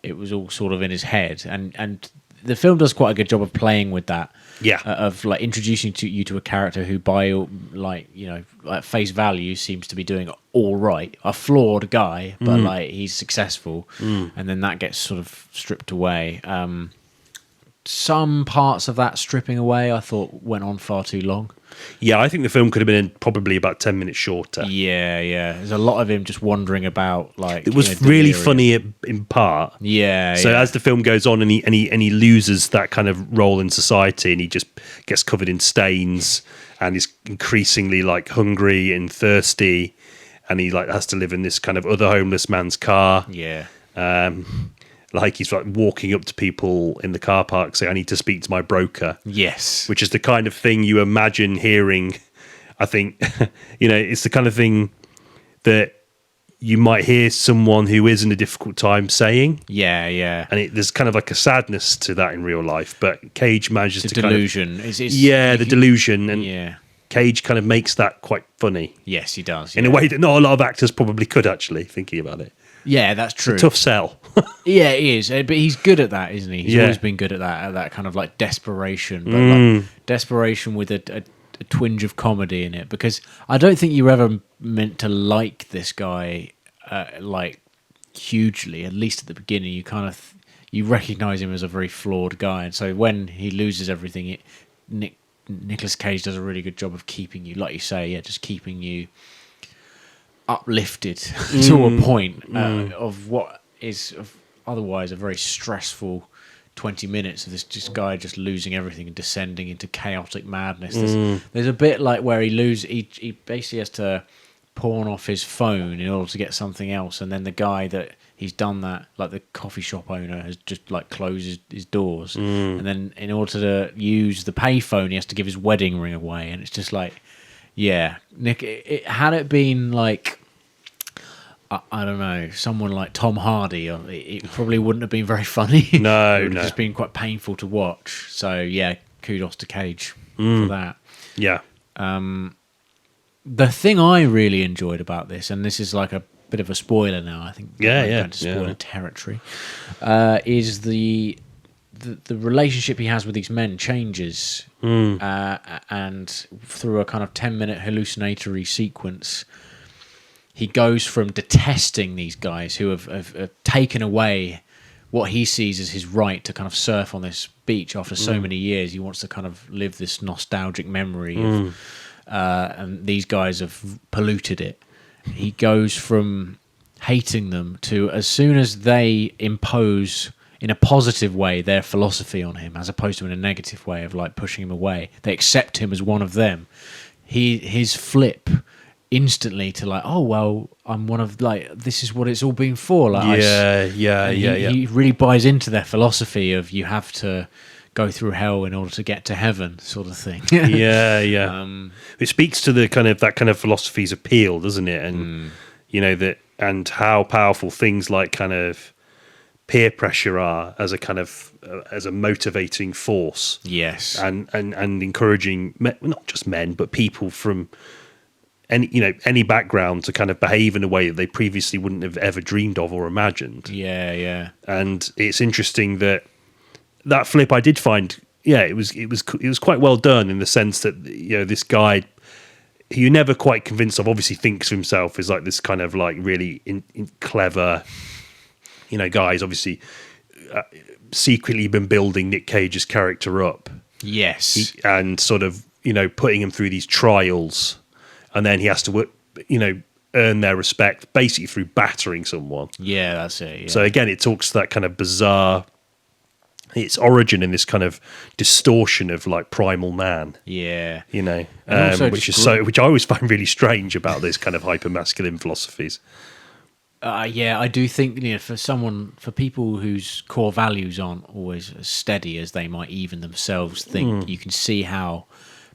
sort of in his head. And the film does quite a good job of playing with that. Yeah. Of like introducing you to a character who by at face value seems to be doing all right, a flawed guy, but like he's successful, and then that gets sort of stripped away. Some parts of that stripping away I thought went on far too long. Yeah, I think the film could have been probably about 10 minutes shorter. Yeah. There's a lot of him just wandering about, like it was really funny in part. Yeah. So as the film goes on, and he loses that kind of role in society, and he just gets covered in stains, and he's increasingly like hungry and thirsty, and he like has to live in this kind of other homeless man's car. Yeah. Like he's like walking up to people in the car park saying, I need to speak to my broker. Yes. Which is the kind of thing you imagine hearing. I think, it's the kind of thing that you might hear someone who is in a difficult time saying. Yeah. And there's kind of like a sadness to that in real life. But Cage manages to delusion. kind of... the delusion. And yeah. Cage kind of makes that quite funny. Yes, he does. In a way that not a lot of actors probably could, actually, thinking about it. Yeah, that's true. It's a tough sell. Yeah, it is. But he's good at that, isn't he? He's always been good at that kind of like desperation. But like desperation with a twinge of comedy in it. Because I don't think you were ever meant to like this guy like hugely, at least at the beginning. You kind of... you recognise him as a very flawed guy. And so when he loses everything, Nicolas Cage does a really good job of keeping you, like you say, just keeping you uplifted to a point of what is otherwise a very stressful 20 minutes of this guy just losing everything and descending into chaotic madness. There's a bit like where he basically has to pawn off his phone in order to get something else, and then the guy that he's done that, like the coffee shop owner, has just like closed his doors, and then in order to use the payphone he has to give his wedding ring away, and it's just like, yeah, Nick, had it been like, I don't know, someone like Tom Hardy, it probably wouldn't have been very funny. No, it would have just been quite painful to watch. So yeah, kudos to Cage for that. Yeah. The thing I really enjoyed about this, and this is like a bit of a spoiler now, I think. Going to spoiler territory, is the relationship he has with these men changes, and through a kind of 10-minute hallucinatory sequence, he goes from detesting these guys who have taken away what he sees as his right to kind of surf on this beach after so many years. He wants to kind of live this nostalgic memory of, and these guys have polluted it. He goes from hating them to, as soon as they impose in a positive way their philosophy on him, as opposed to in a negative way of like pushing him away, they accept him as one of them. His flip instantly to like, oh well, I'm one of like, this is what it's all been for. Like, he really buys into their philosophy of you have to go through hell in order to get to heaven, sort of thing. It speaks to the that kind of philosophy's appeal, doesn't it? And that, and how powerful things like kind of peer pressure are as a kind of as a motivating force. Yes, and encouraging not just men but people from any background to kind of behave in a way that they previously wouldn't have ever dreamed of or imagined. Yeah. And it's interesting that flip I did find, it was quite well done, in the sense that this guy who you're never quite convinced of, obviously thinks of himself as like this kind of like really clever guy. He's obviously secretly been building Nick Cage's character up. Yes. And sort of putting him through these trials, and then he has to earn their respect basically through battering someone. Yeah, that's it. Yeah. So again, it talks to that kind of bizarre, its origin in this kind of distortion of like primal man. Yeah. Which I always find really strange about this kind of hyper masculine philosophies. I do think for people whose core values aren't always as steady as they might even themselves think, you can see how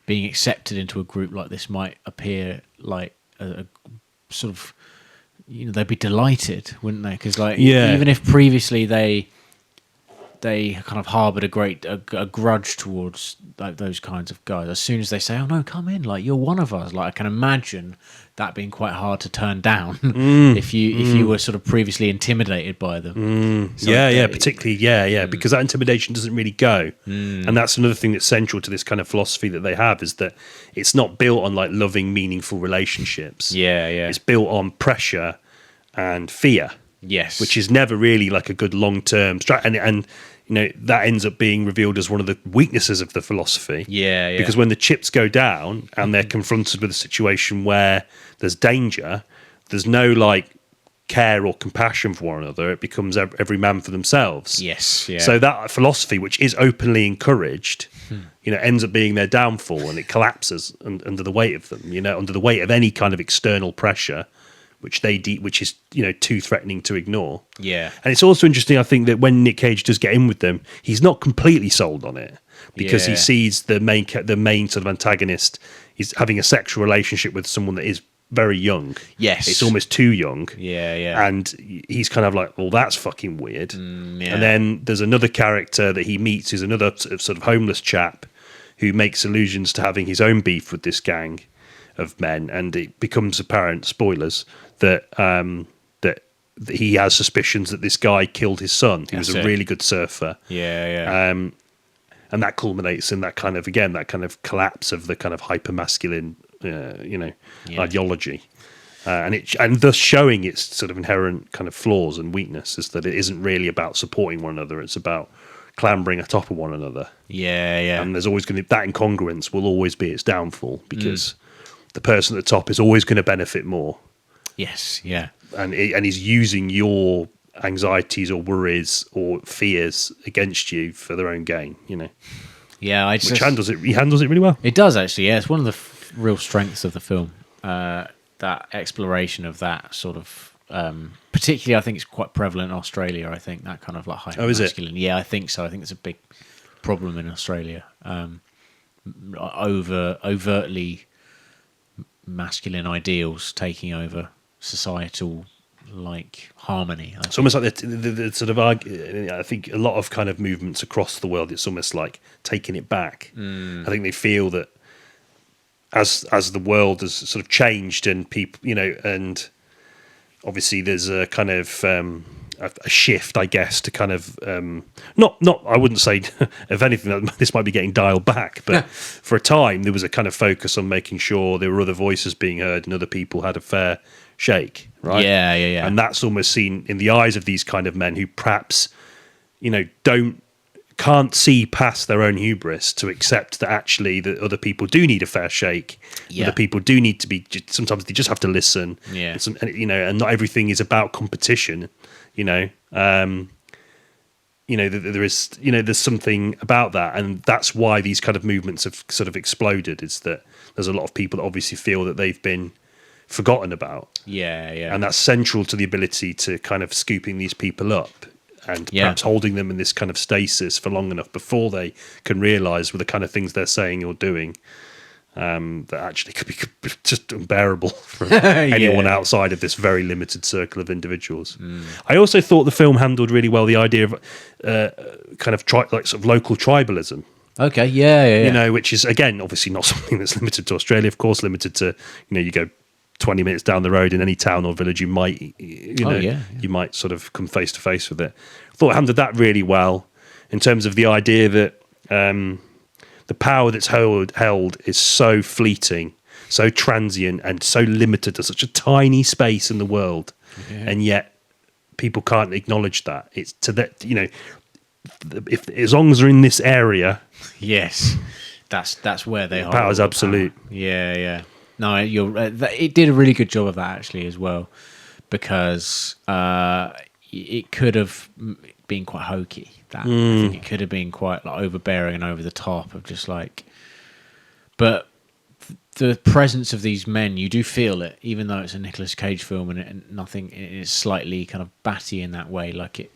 being accepted into a group like this might appear like a sort of, they'd be delighted, wouldn't they? Because even if previously they kind of harboured a grudge towards like those kinds of guys, as soon as they say, "Oh no, come in, like you're one of us," like I can imagine that being quite hard to turn down if you were sort of previously intimidated by them. Particularly, because that intimidation doesn't really go, and that's another thing that's central to this kind of philosophy that they have, is that it's not built on like loving, meaningful relationships. It's built on pressure and fear. Yes, which is never really like a good long-term strategy, and that ends up being revealed as one of the weaknesses of the philosophy. Yeah. Because when the chips go down and they're confronted with a situation where there's danger, there's no like care or compassion for one another. It becomes every man for themselves. Yes. Yeah. So that philosophy, which is openly encouraged, ends up being their downfall, and it collapses under the weight of them. Under the weight of any kind of external pressure, which is too threatening to ignore. Yeah. And it's also interesting, I think, that when Nick Cage does get in with them, he's not completely sold on it, because he sees the main sort of antagonist is having a sexual relationship with someone that is very young. Yes. It's almost too young. Yeah. And he's kind of like, well, that's fucking weird. Yeah. And then there's another character that he meets who's another sort of homeless chap who makes allusions to having his own beef with this gang of men, and it becomes apparent, spoilers, that he has suspicions that this guy killed his son, who was a really good surfer. Yeah. And that culminates in that kind of collapse of the kind of hyper masculine, ideology, and thus showing its sort of inherent kind of flaws and weaknesses, that it isn't really about supporting one another; it's about clambering atop of one another. Yeah. And there's always going to that incongruence will always be its downfall, because the person at the top is always going to benefit more. Yes, yeah. And he's using your anxieties or worries or fears against you for their own gain, Yeah, he handles it really well. It does, actually, yeah. It's one of the real strengths of the film, that exploration of that sort of, particularly I think it's quite prevalent in Australia, I think, that kind of like hyper-masculine. Yeah, I think so. I think it's a big problem in Australia. Overtly masculine ideals taking over societal like harmony. It's almost like the sort of I think a lot of kind of movements across the world, it's almost like taking it back. I think they feel that as the world has sort of changed, and people, and obviously there's a kind of a shift, I guess, to kind of not I wouldn't say if anything this might be getting dialed back, but for a time there was a kind of focus on making sure there were other voices being heard and other people had a fair shake, right? Yeah. And that's almost seen in the eyes of these kind of men who perhaps can't see past their own hubris to accept that actually that other people do need a fair shake. Other people do need to be, sometimes they just have to listen. And not everything is about competition. There's something about that, and that's why these kind of movements have sort of exploded. Is that there's a lot of people that obviously feel that they've been forgotten about. Yeah. And that's central to the ability to kind of scooping these people up and perhaps holding them in this kind of stasis for long enough before they can realise with the kind of things they're saying or doing that actually could be just unbearable for anyone outside of this very limited circle of individuals. I also thought the film handled really well the idea of kind of like sort of local tribalism. Okay, yeah. You know, which is, again, obviously not something that's limited to Australia, of course, limited to, you go 20 minutes down the road in any town or village, you might, you might sort of come face to face with it. I thought it handled that really well in terms of the idea that the power that's held is so fleeting, so transient, and so limited to such a tiny space in the world, and yet people can't acknowledge that. It's to that, if as long as they're in this area, yes, that's where they are. Power is absolute. Yeah. No, it did a really good job of that actually as well, because it could have been quite hokey. I think it could have been quite like overbearing and over the top of just like, but the presence of these men, you do feel it, even though it's a Nicolas Cage film and nothing is slightly kind of batty in that way. Like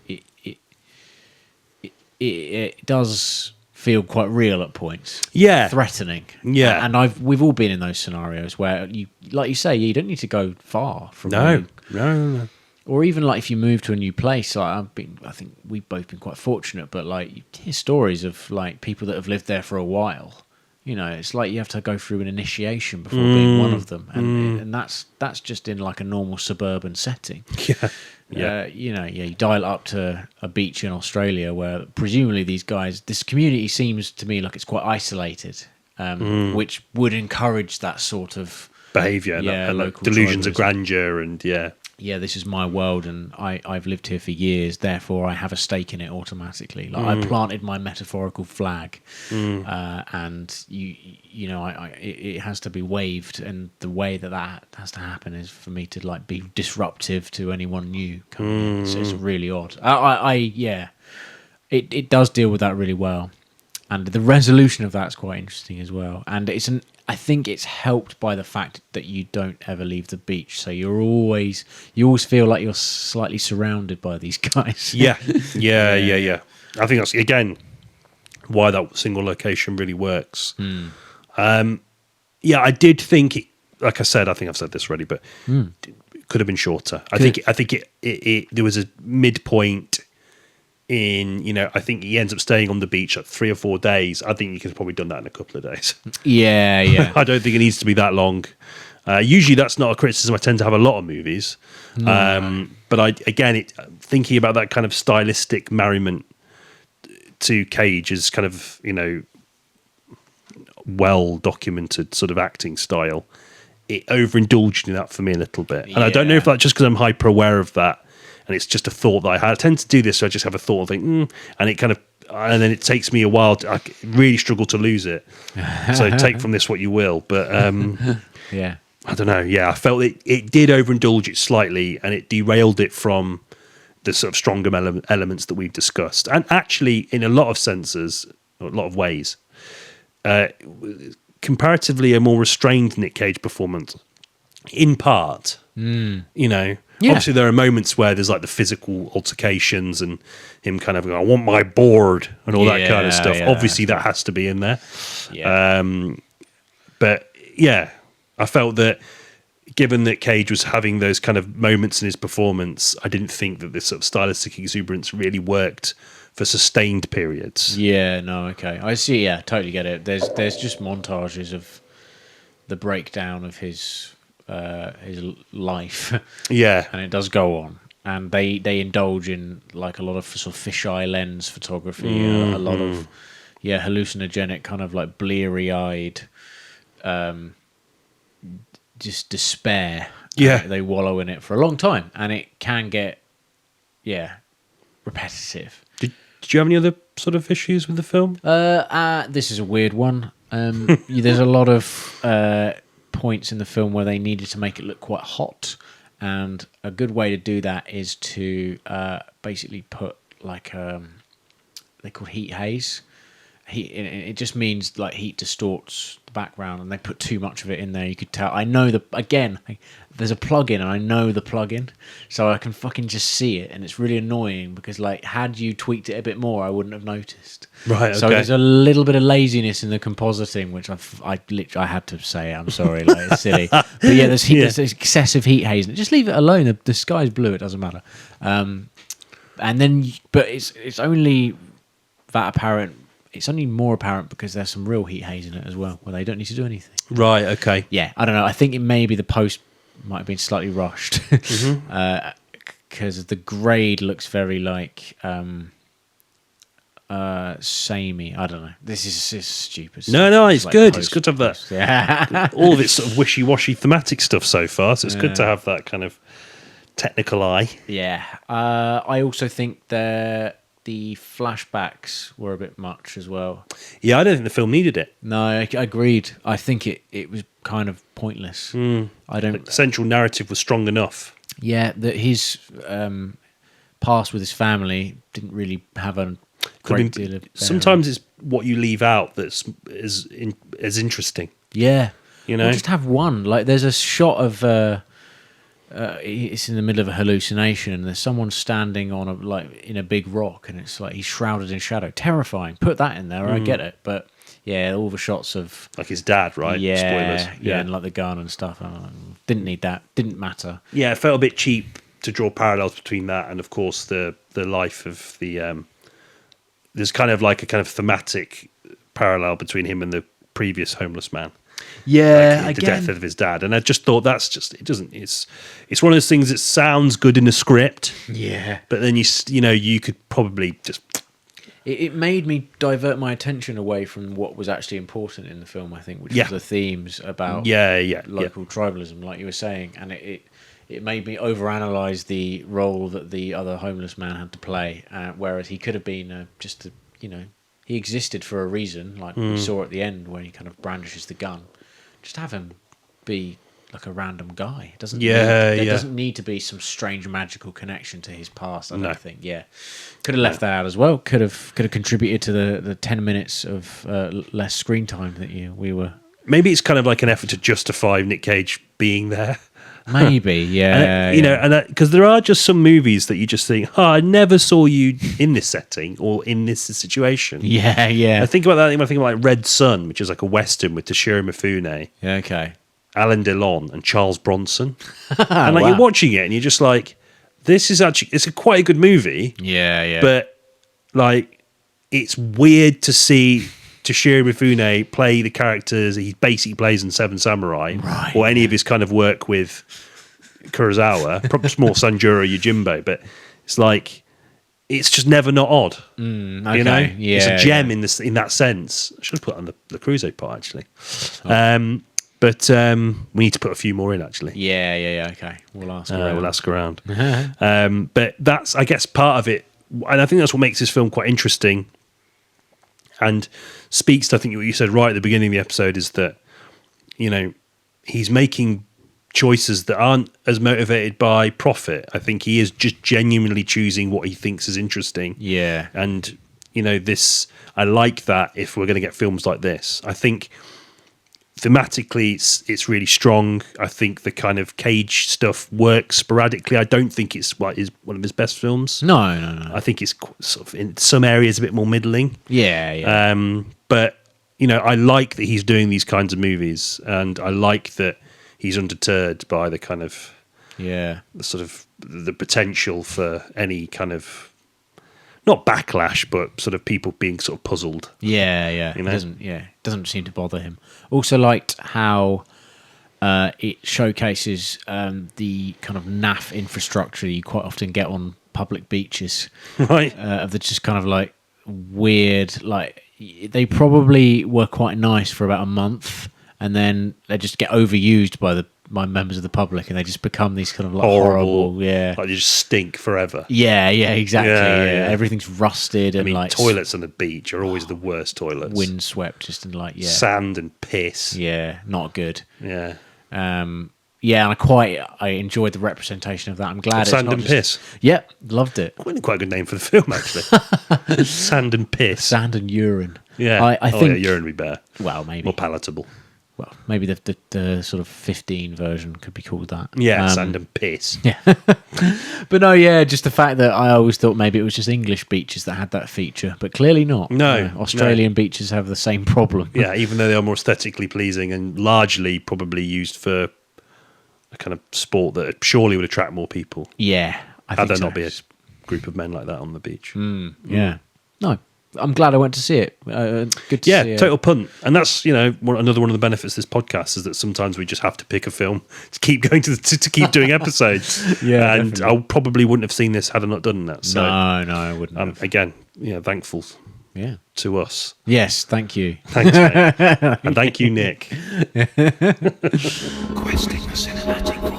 it does feel quite real at points. Yeah. Threatening. Yeah. And we've all been in those scenarios where you, like you say, you don't need to go far from No. Or even like if you move to a new place, like I think we've both been quite fortunate, but like you hear stories of like people that have lived there for a while. It's like you have to go through an initiation before being one of them, and that's just in like a normal suburban setting. You dial up to a beach in Australia where presumably this community seems to me like it's quite isolated, which would encourage that sort of behaviour, and local delusions tribalism. of grandeur, and this is my world and I've lived here for years, therefore I have a stake in it automatically. Like I planted my metaphorical flag, and it has to be waved, and the way that has to happen is for me to like be disruptive to anyone new coming in. So it's really odd. It does deal with that really well, and the resolution of that's quite interesting as well. And I think it's helped by the fact that you don't ever leave the beach, so you always feel like you're slightly surrounded by these guys. Yeah. I think that's again why that single location really works. I did think, like I said, I think I've said this already, but it could have been shorter. I think it there was a midpoint in, I think he ends up staying on the beach like 3 or 4 days. I think you could have probably done that in a couple of days. Yeah. I don't think it needs to be that long. Usually that's not a criticism I tend to have a lot of movies. But thinking about that kind of stylistic merriment to Cage's kind of, well documented sort of acting style, it overindulged in that for me a little bit. And I don't know if that's just because I'm hyper aware of that, and it's just a thought that I had. I tend to do this, so I just have a thought and think, and it kind of, and then it takes me a while. I really struggle to lose it. So take from this what you will. But I don't know. Yeah, I felt it did overindulge it slightly, and it derailed it from the sort of stronger elements that we've discussed. And actually, in a lot of senses, or a lot of ways, comparatively a more restrained Nick Cage performance, in part. Obviously there are moments where there's like the physical altercations and him kind of going, I want my board and all that kind of stuff. Obviously that has to be in there. But I felt that given that Cage was having those kind of moments in his performance, I didn't think that this sort of stylistic exuberance really worked for sustained periods. I see. Totally get it. There's just montages of the breakdown of his life, and it does go on, and they indulge in like a lot of sort of fisheye lens photography, a lot of hallucinogenic kind of like bleary-eyed just despair. They wallow in it for a long time, and it can get repetitive. Did you have any other sort of issues with the film? This is a weird one. There's a lot of points in the film where they needed to make it look quite hot, and a good way to do that is to basically put like they're called heat haze, it just means like heat distorts the background, and they put too much of it in there. You could tell. I know there's a plugin, and I know the plugin, so I can fucking just see it, and it's really annoying because like had you tweaked it a bit more, I wouldn't have noticed. Right. So okay. there's a little bit of laziness in the compositing, which I had to say. I'm sorry, like it's silly, but yeah, there's excessive heat haze. Just leave it alone. The sky's blue. It doesn't matter. And then, but it's only that apparent. It's only more apparent because there's some real heat haze in it as well, where they don't need to do anything. Right. Okay. Yeah, I don't know. I think it maybe the post might have been slightly rushed because the grade looks very like samey. I don't know. This is stupid. No, it's like good. It's good to have that. Yeah. All of it's sort of wishy-washy thematic stuff so far, so it's good to have that kind of technical eye. Yeah. I also think the flashbacks were a bit much as well. Yeah, I don't think the film needed it. No, I agreed. I think it was kind of pointless. I don't. The central narrative was strong enough. Yeah, that his past with his family didn't really have a great deal of. Sometimes it's what you leave out that's is interesting. Yeah, You know? or just have one. Like there's a shot of. It's in the middle of a hallucination, and there's someone standing on in a big rock, and it's like he's shrouded in shadow. Terrifying. Put that in there. I get it, but yeah, all the shots of Like his dad, right? yeah, Spoilers. yeah, and like the gun and stuff. Didn't need that. Didn't matter. Yeah, it felt a bit cheap to draw parallels between that and, of course, the life of the. There's kind of like a kind of thematic parallel between him and the previous homeless man. Yeah, Like the death of his dad, and I just thought it doesn't. It's one of those things that sounds good in a script, Yeah, but then you could probably just. it made me divert my attention away from what was actually important in the film. I think, which was the themes about local tribalism, like you were saying, and it made me overanalyze the role that the other homeless man had to play, whereas he could have been he existed for a reason, like we saw at the end when he kind of brandishes the gun. Just have him be like a random guy. It doesn't. There doesn't need to be some strange magical connection to his past. I don't think. Yeah, could have left that out as well. Could have contributed to the 10 minutes of less screen time that we were. Maybe it's kind of like an effort to justify Nick Cage being there. Maybe, yeah. And because there are just some movies that you just think, I never saw you in this setting or in this situation. Yeah. I think about that. I think about like Red Sun, which is like a western with Toshiro Mifune, Yeah, okay. Alain Delon, and Charles Bronson. And like you're watching it, and you're just like, it's quite a good movie. Yeah. But like, it's weird to see Toshiro Mifune play the characters he basically plays in Seven Samurai, or any of his kind of work with Kurosawa, probably more Sanjuro Yojimbo, but it's like it's just never not odd. Okay. You know, Yeah, it's a gem in that sense. I should have put it on the Crusoe part actually, but we need to put a few more in actually. Yeah. Okay, we'll ask around. We'll ask around. But that's, I guess, part of it, and I think that's what makes this film quite interesting. And speaks to, I think, what you said right at the beginning of the episode is that, he's making choices that aren't as motivated by profit. I think he is just genuinely choosing what he thinks is interesting. Yeah. And, I like that if we're going to get films like this. I think thematically it's really strong. I think the kind of Cage stuff works sporadically. I don't think it's one of his best films. No. I think it's sort of in some areas a bit more middling. Yeah. But I like that he's doing these kinds of movies, and I like that he's undeterred by the kind of the sort of the potential for any kind of not backlash, but sort of people being sort of puzzled. Yeah. It doesn't seem to bother him. Also liked how it showcases the kind of naff infrastructure you quite often get on public beaches, right? Of the just kind of like weird, like they probably were quite nice for about a month, and then they just get overused by members of the public, and they just become these kind of like horrible, like they just stink forever. Yeah, exactly. Yeah. Everything's rusted, and like toilets on the beach are always the worst toilets. Windswept, just in like sand and piss. Yeah, not good. Yeah. And I enjoyed the representation of that. I'm glad it's Sand not and just, piss. Yep, loved it. Quite a good name for the film, actually. Sand and piss. Sand and urine. Yeah. I think. Yeah, urine would be better. Well, maybe. More palatable. Well, maybe the sort of 15 version could be called that. Yeah, sand and piss. Yeah. But no, yeah, just the fact that I always thought maybe it was just English beaches that had that feature, but clearly not. No, Australian beaches have the same problem. Yeah, even though they are more aesthetically pleasing and largely probably used for a kind of sport that surely would attract more people. Yeah, I How think there so. not be a group of men like that on the beach? Yeah. No, I'm glad I went to see it. Good to see it. Total punt. And that's, another one of the benefits of this podcast is that sometimes we just have to pick a film to keep going to keep doing episodes. Yeah, and definitely. I probably wouldn't have seen this had I not done that. So, No, I wouldn't have. again, thankful Yeah. to us. Yes, thank you. Thanks, mate. And thank you, Nick. Questing the cinematic void.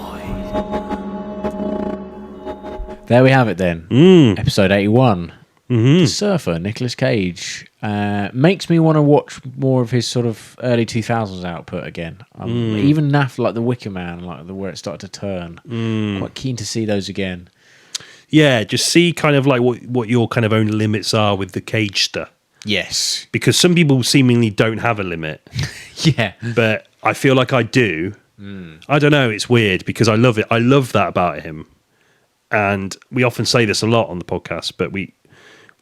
There we have it then. Episode 81. The Surfer, Nicolas Cage. Makes me want to watch more of his sort of early 2000s output again. Even naff like The Wicker Man, like where it started to turn. Quite keen to see those again. Yeah, just see kind of like what your kind of own limits are with the Cagester. Yes. Because some people seemingly don't have a limit, Yeah. but I feel like I do. I don't know, it's weird because I love it. I love that about him. And we often say this a lot on the podcast, but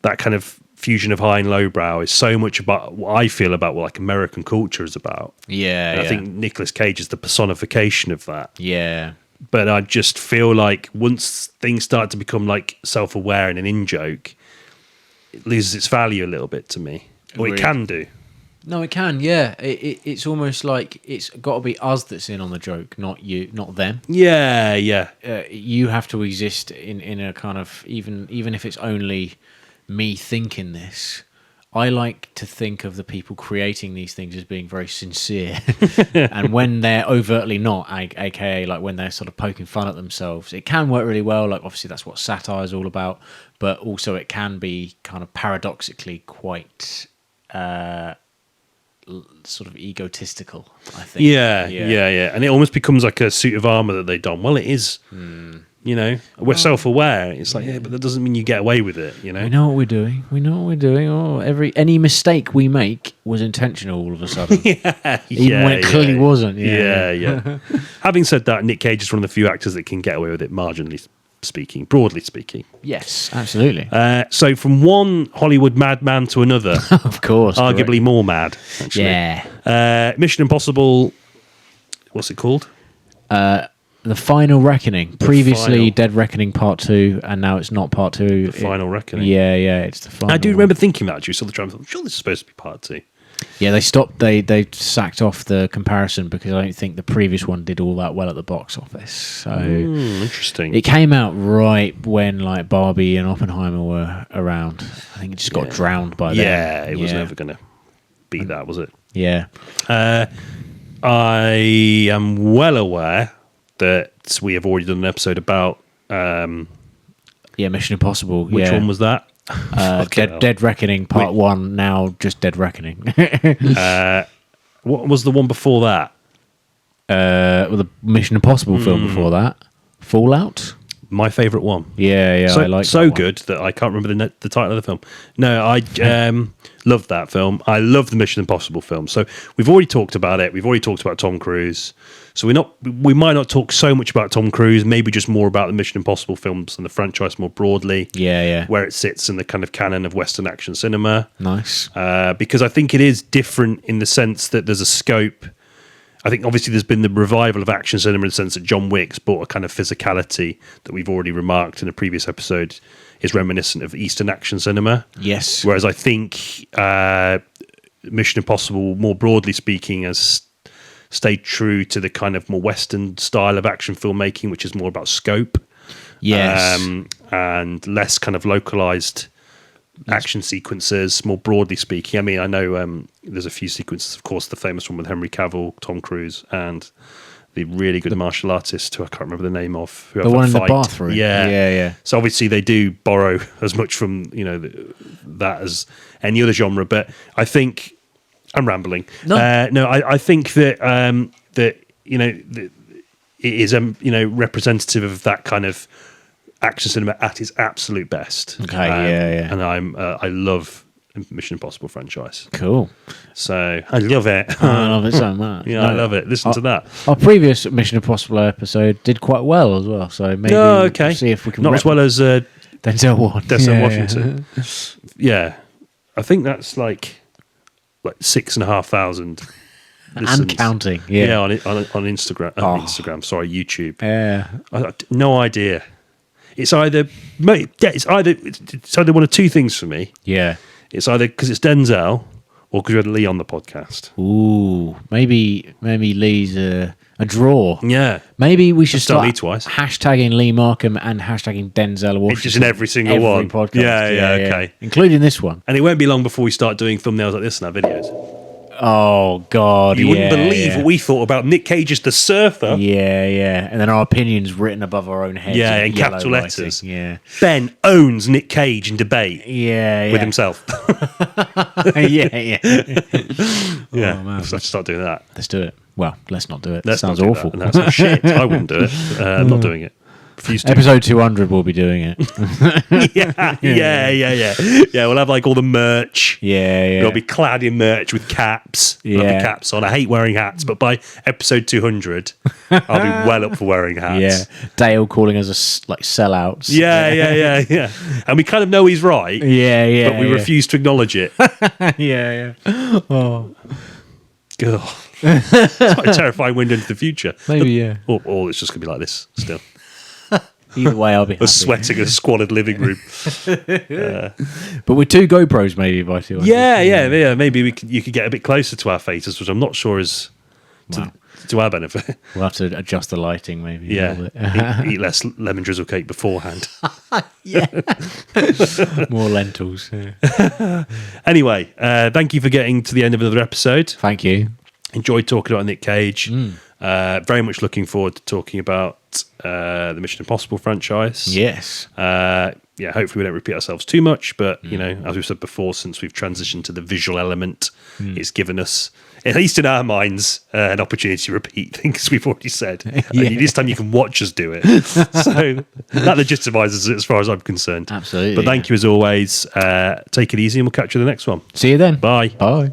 that kind of fusion of high and lowbrow is so much about what I feel about what like American culture is about. Yeah. And I think Nicolas Cage is the personification of that. Yeah. But I just feel like once things start to become like self-aware and an in-joke, it loses its value a little bit to me. Or it Agreed. can do. No, it can, yeah. It's almost like it's got to be us that's in on the joke, not you, not them. Yeah, yeah. You have to exist in a kind of, even if it's only me thinking this, I like to think of the people creating these things as being very sincere. And when they're overtly not, aka like when they're sort of poking fun at themselves, it can work really well. Like obviously that's what satire is all about, but also it can be kind of paradoxically quite sort of egotistical, I think. Yeah. And it almost becomes like a suit of armor that they don. Well, it is, we're self-aware. It's like, yeah, but that doesn't mean you get away with it, We know what we're doing. Oh, any mistake we make was intentional all of a sudden. Even when it clearly wasn't. Yeah. Having said that, Nick Cage is one of the few actors that can get away with it marginally speaking, broadly speaking. Yes, absolutely. So from one Hollywood madman to another, Of course. arguably more mad, actually. Yeah. Mission Impossible, what's it called? The Final Reckoning. Previously Final. Dead Reckoning Part 2, and now it's not Part 2. The Final Reckoning. Yeah, it's the final I do one. remember thinking that, actually. Saw the trailer, I thought, sure, this is supposed to be part 2. Yeah, they stopped. They sacked off the comparison because I don't think the previous one did all that well at the box office. So Interesting. it came out right when like Barbie and Oppenheimer were around. I think it just got drowned by then. Yeah, it was never going to beat that, was it? Yeah. I am well aware that we have already done an episode about Yeah, Mission Impossible. which one was that? Dead Reckoning Part 1. Now just Dead Reckoning. What was the one before that? Well, the Mission Impossible film before that, Fallout. My favourite one. Yeah, So, I like so that one. good that I can't remember the title of the film. No, I loved that film. I love the Mission Impossible film. So we've already talked about it. We've already talked about Tom Cruise. So we might not talk so much about Tom Cruise. Maybe just more about the Mission Impossible films and the franchise more broadly. Yeah. Where it sits in the kind of canon of Western action cinema. Nice. Because I think it is different in the sense that there's a scope. I think obviously there's been the revival of action cinema in the sense that John Wick's brought a kind of physicality that we've already remarked in a previous episode is reminiscent of Eastern action cinema. Yes. Whereas I think Mission Impossible, more broadly speaking, has stayed true to the kind of more Western style of action filmmaking, which is more about scope. Yes. And less kind of localized action sequences, more broadly speaking. I mean, I know there's a few sequences, of course, the famous one with Henry Cavill, Tom Cruise, and the really good martial artist who I can't remember the name of. Who The have one that in the fight. bathroom. Yeah. Yeah. So obviously they do borrow as much from, that as any other genre. But I think I'm rambling. No. I think that that it is representative of that kind of action cinema at its absolute best. Okay, yeah. And I love Mission Impossible franchise. Cool. So I love it. I love it so much. Yeah, I love it. Listen to that. Our previous Mission Impossible episode did quite well as well. So maybe okay. see if we can not as well as Denzel Washington. Yeah, I think that's like 6,500 and counting. Yeah, on Instagram. Instagram. Sorry, YouTube. Yeah. No idea. It's either one of two things for me. Yeah. It's either because it's Denzel or because we had Lee on the podcast. Ooh, maybe Lee's a draw. Yeah. Maybe we should I've done start Lee twice. hashtagging Lee Markham and hashtagging Denzel Washington. Just in every single one. Podcast. Yeah, okay. Including this one. And it won't be long before we start doing thumbnails like this in our videos. Oh, God. You wouldn't believe what we thought about Nick Cage's The Surfer. Yeah. And then our opinions written above our own heads. Yeah, in yellow capital writing. letters. Yeah. Ben owns Nick Cage in debate. Yeah. With himself. Yeah. Yeah. Oh, man. Let's start doing that. Let's do it. Well, let's not do it. Let's Sounds not do awful. That. That's shit. I wouldn't do it. I'm not doing it. Refuse to. Episode 200 we'll be doing it. Yeah, we'll have like all the merch. Yeah. We'll be clad in merch with caps. We'll have the caps on. I hate wearing hats, but by episode 200, I'll be well up for wearing hats. Yeah. Dale calling us sellouts. Yeah. And we kind of know he's right. Yeah. But we refuse to acknowledge it. Yeah. Oh. God. It's quite a terrifying window into the future. Maybe, yeah. Or it's just going to be like this still. Either way, I'll be happy. We're sweating in a squalid living room. But with 2 GoPros maybe by 200. Yeah. Maybe you could get a bit closer to our faces, which I'm not sure is to our benefit. We'll have to adjust the lighting maybe. Yeah. Eat less lemon drizzle cake beforehand. Yeah. More lentils. Yeah. Anyway, thank you for getting to the end of another episode. Thank you. Enjoyed talking about Nick Cage. Very much looking forward to talking about the Mission Impossible franchise. Yes. Hopefully we don't repeat ourselves too much, but as we've said before, since we've transitioned to the visual element, it's given us, at least in our minds, an opportunity to repeat things we've already said. This time you can watch us do it. So that legitimizes it as far as I'm concerned. Absolutely. But thank you as always. Take it easy and we'll catch you in the next one. See you then. Bye. Bye.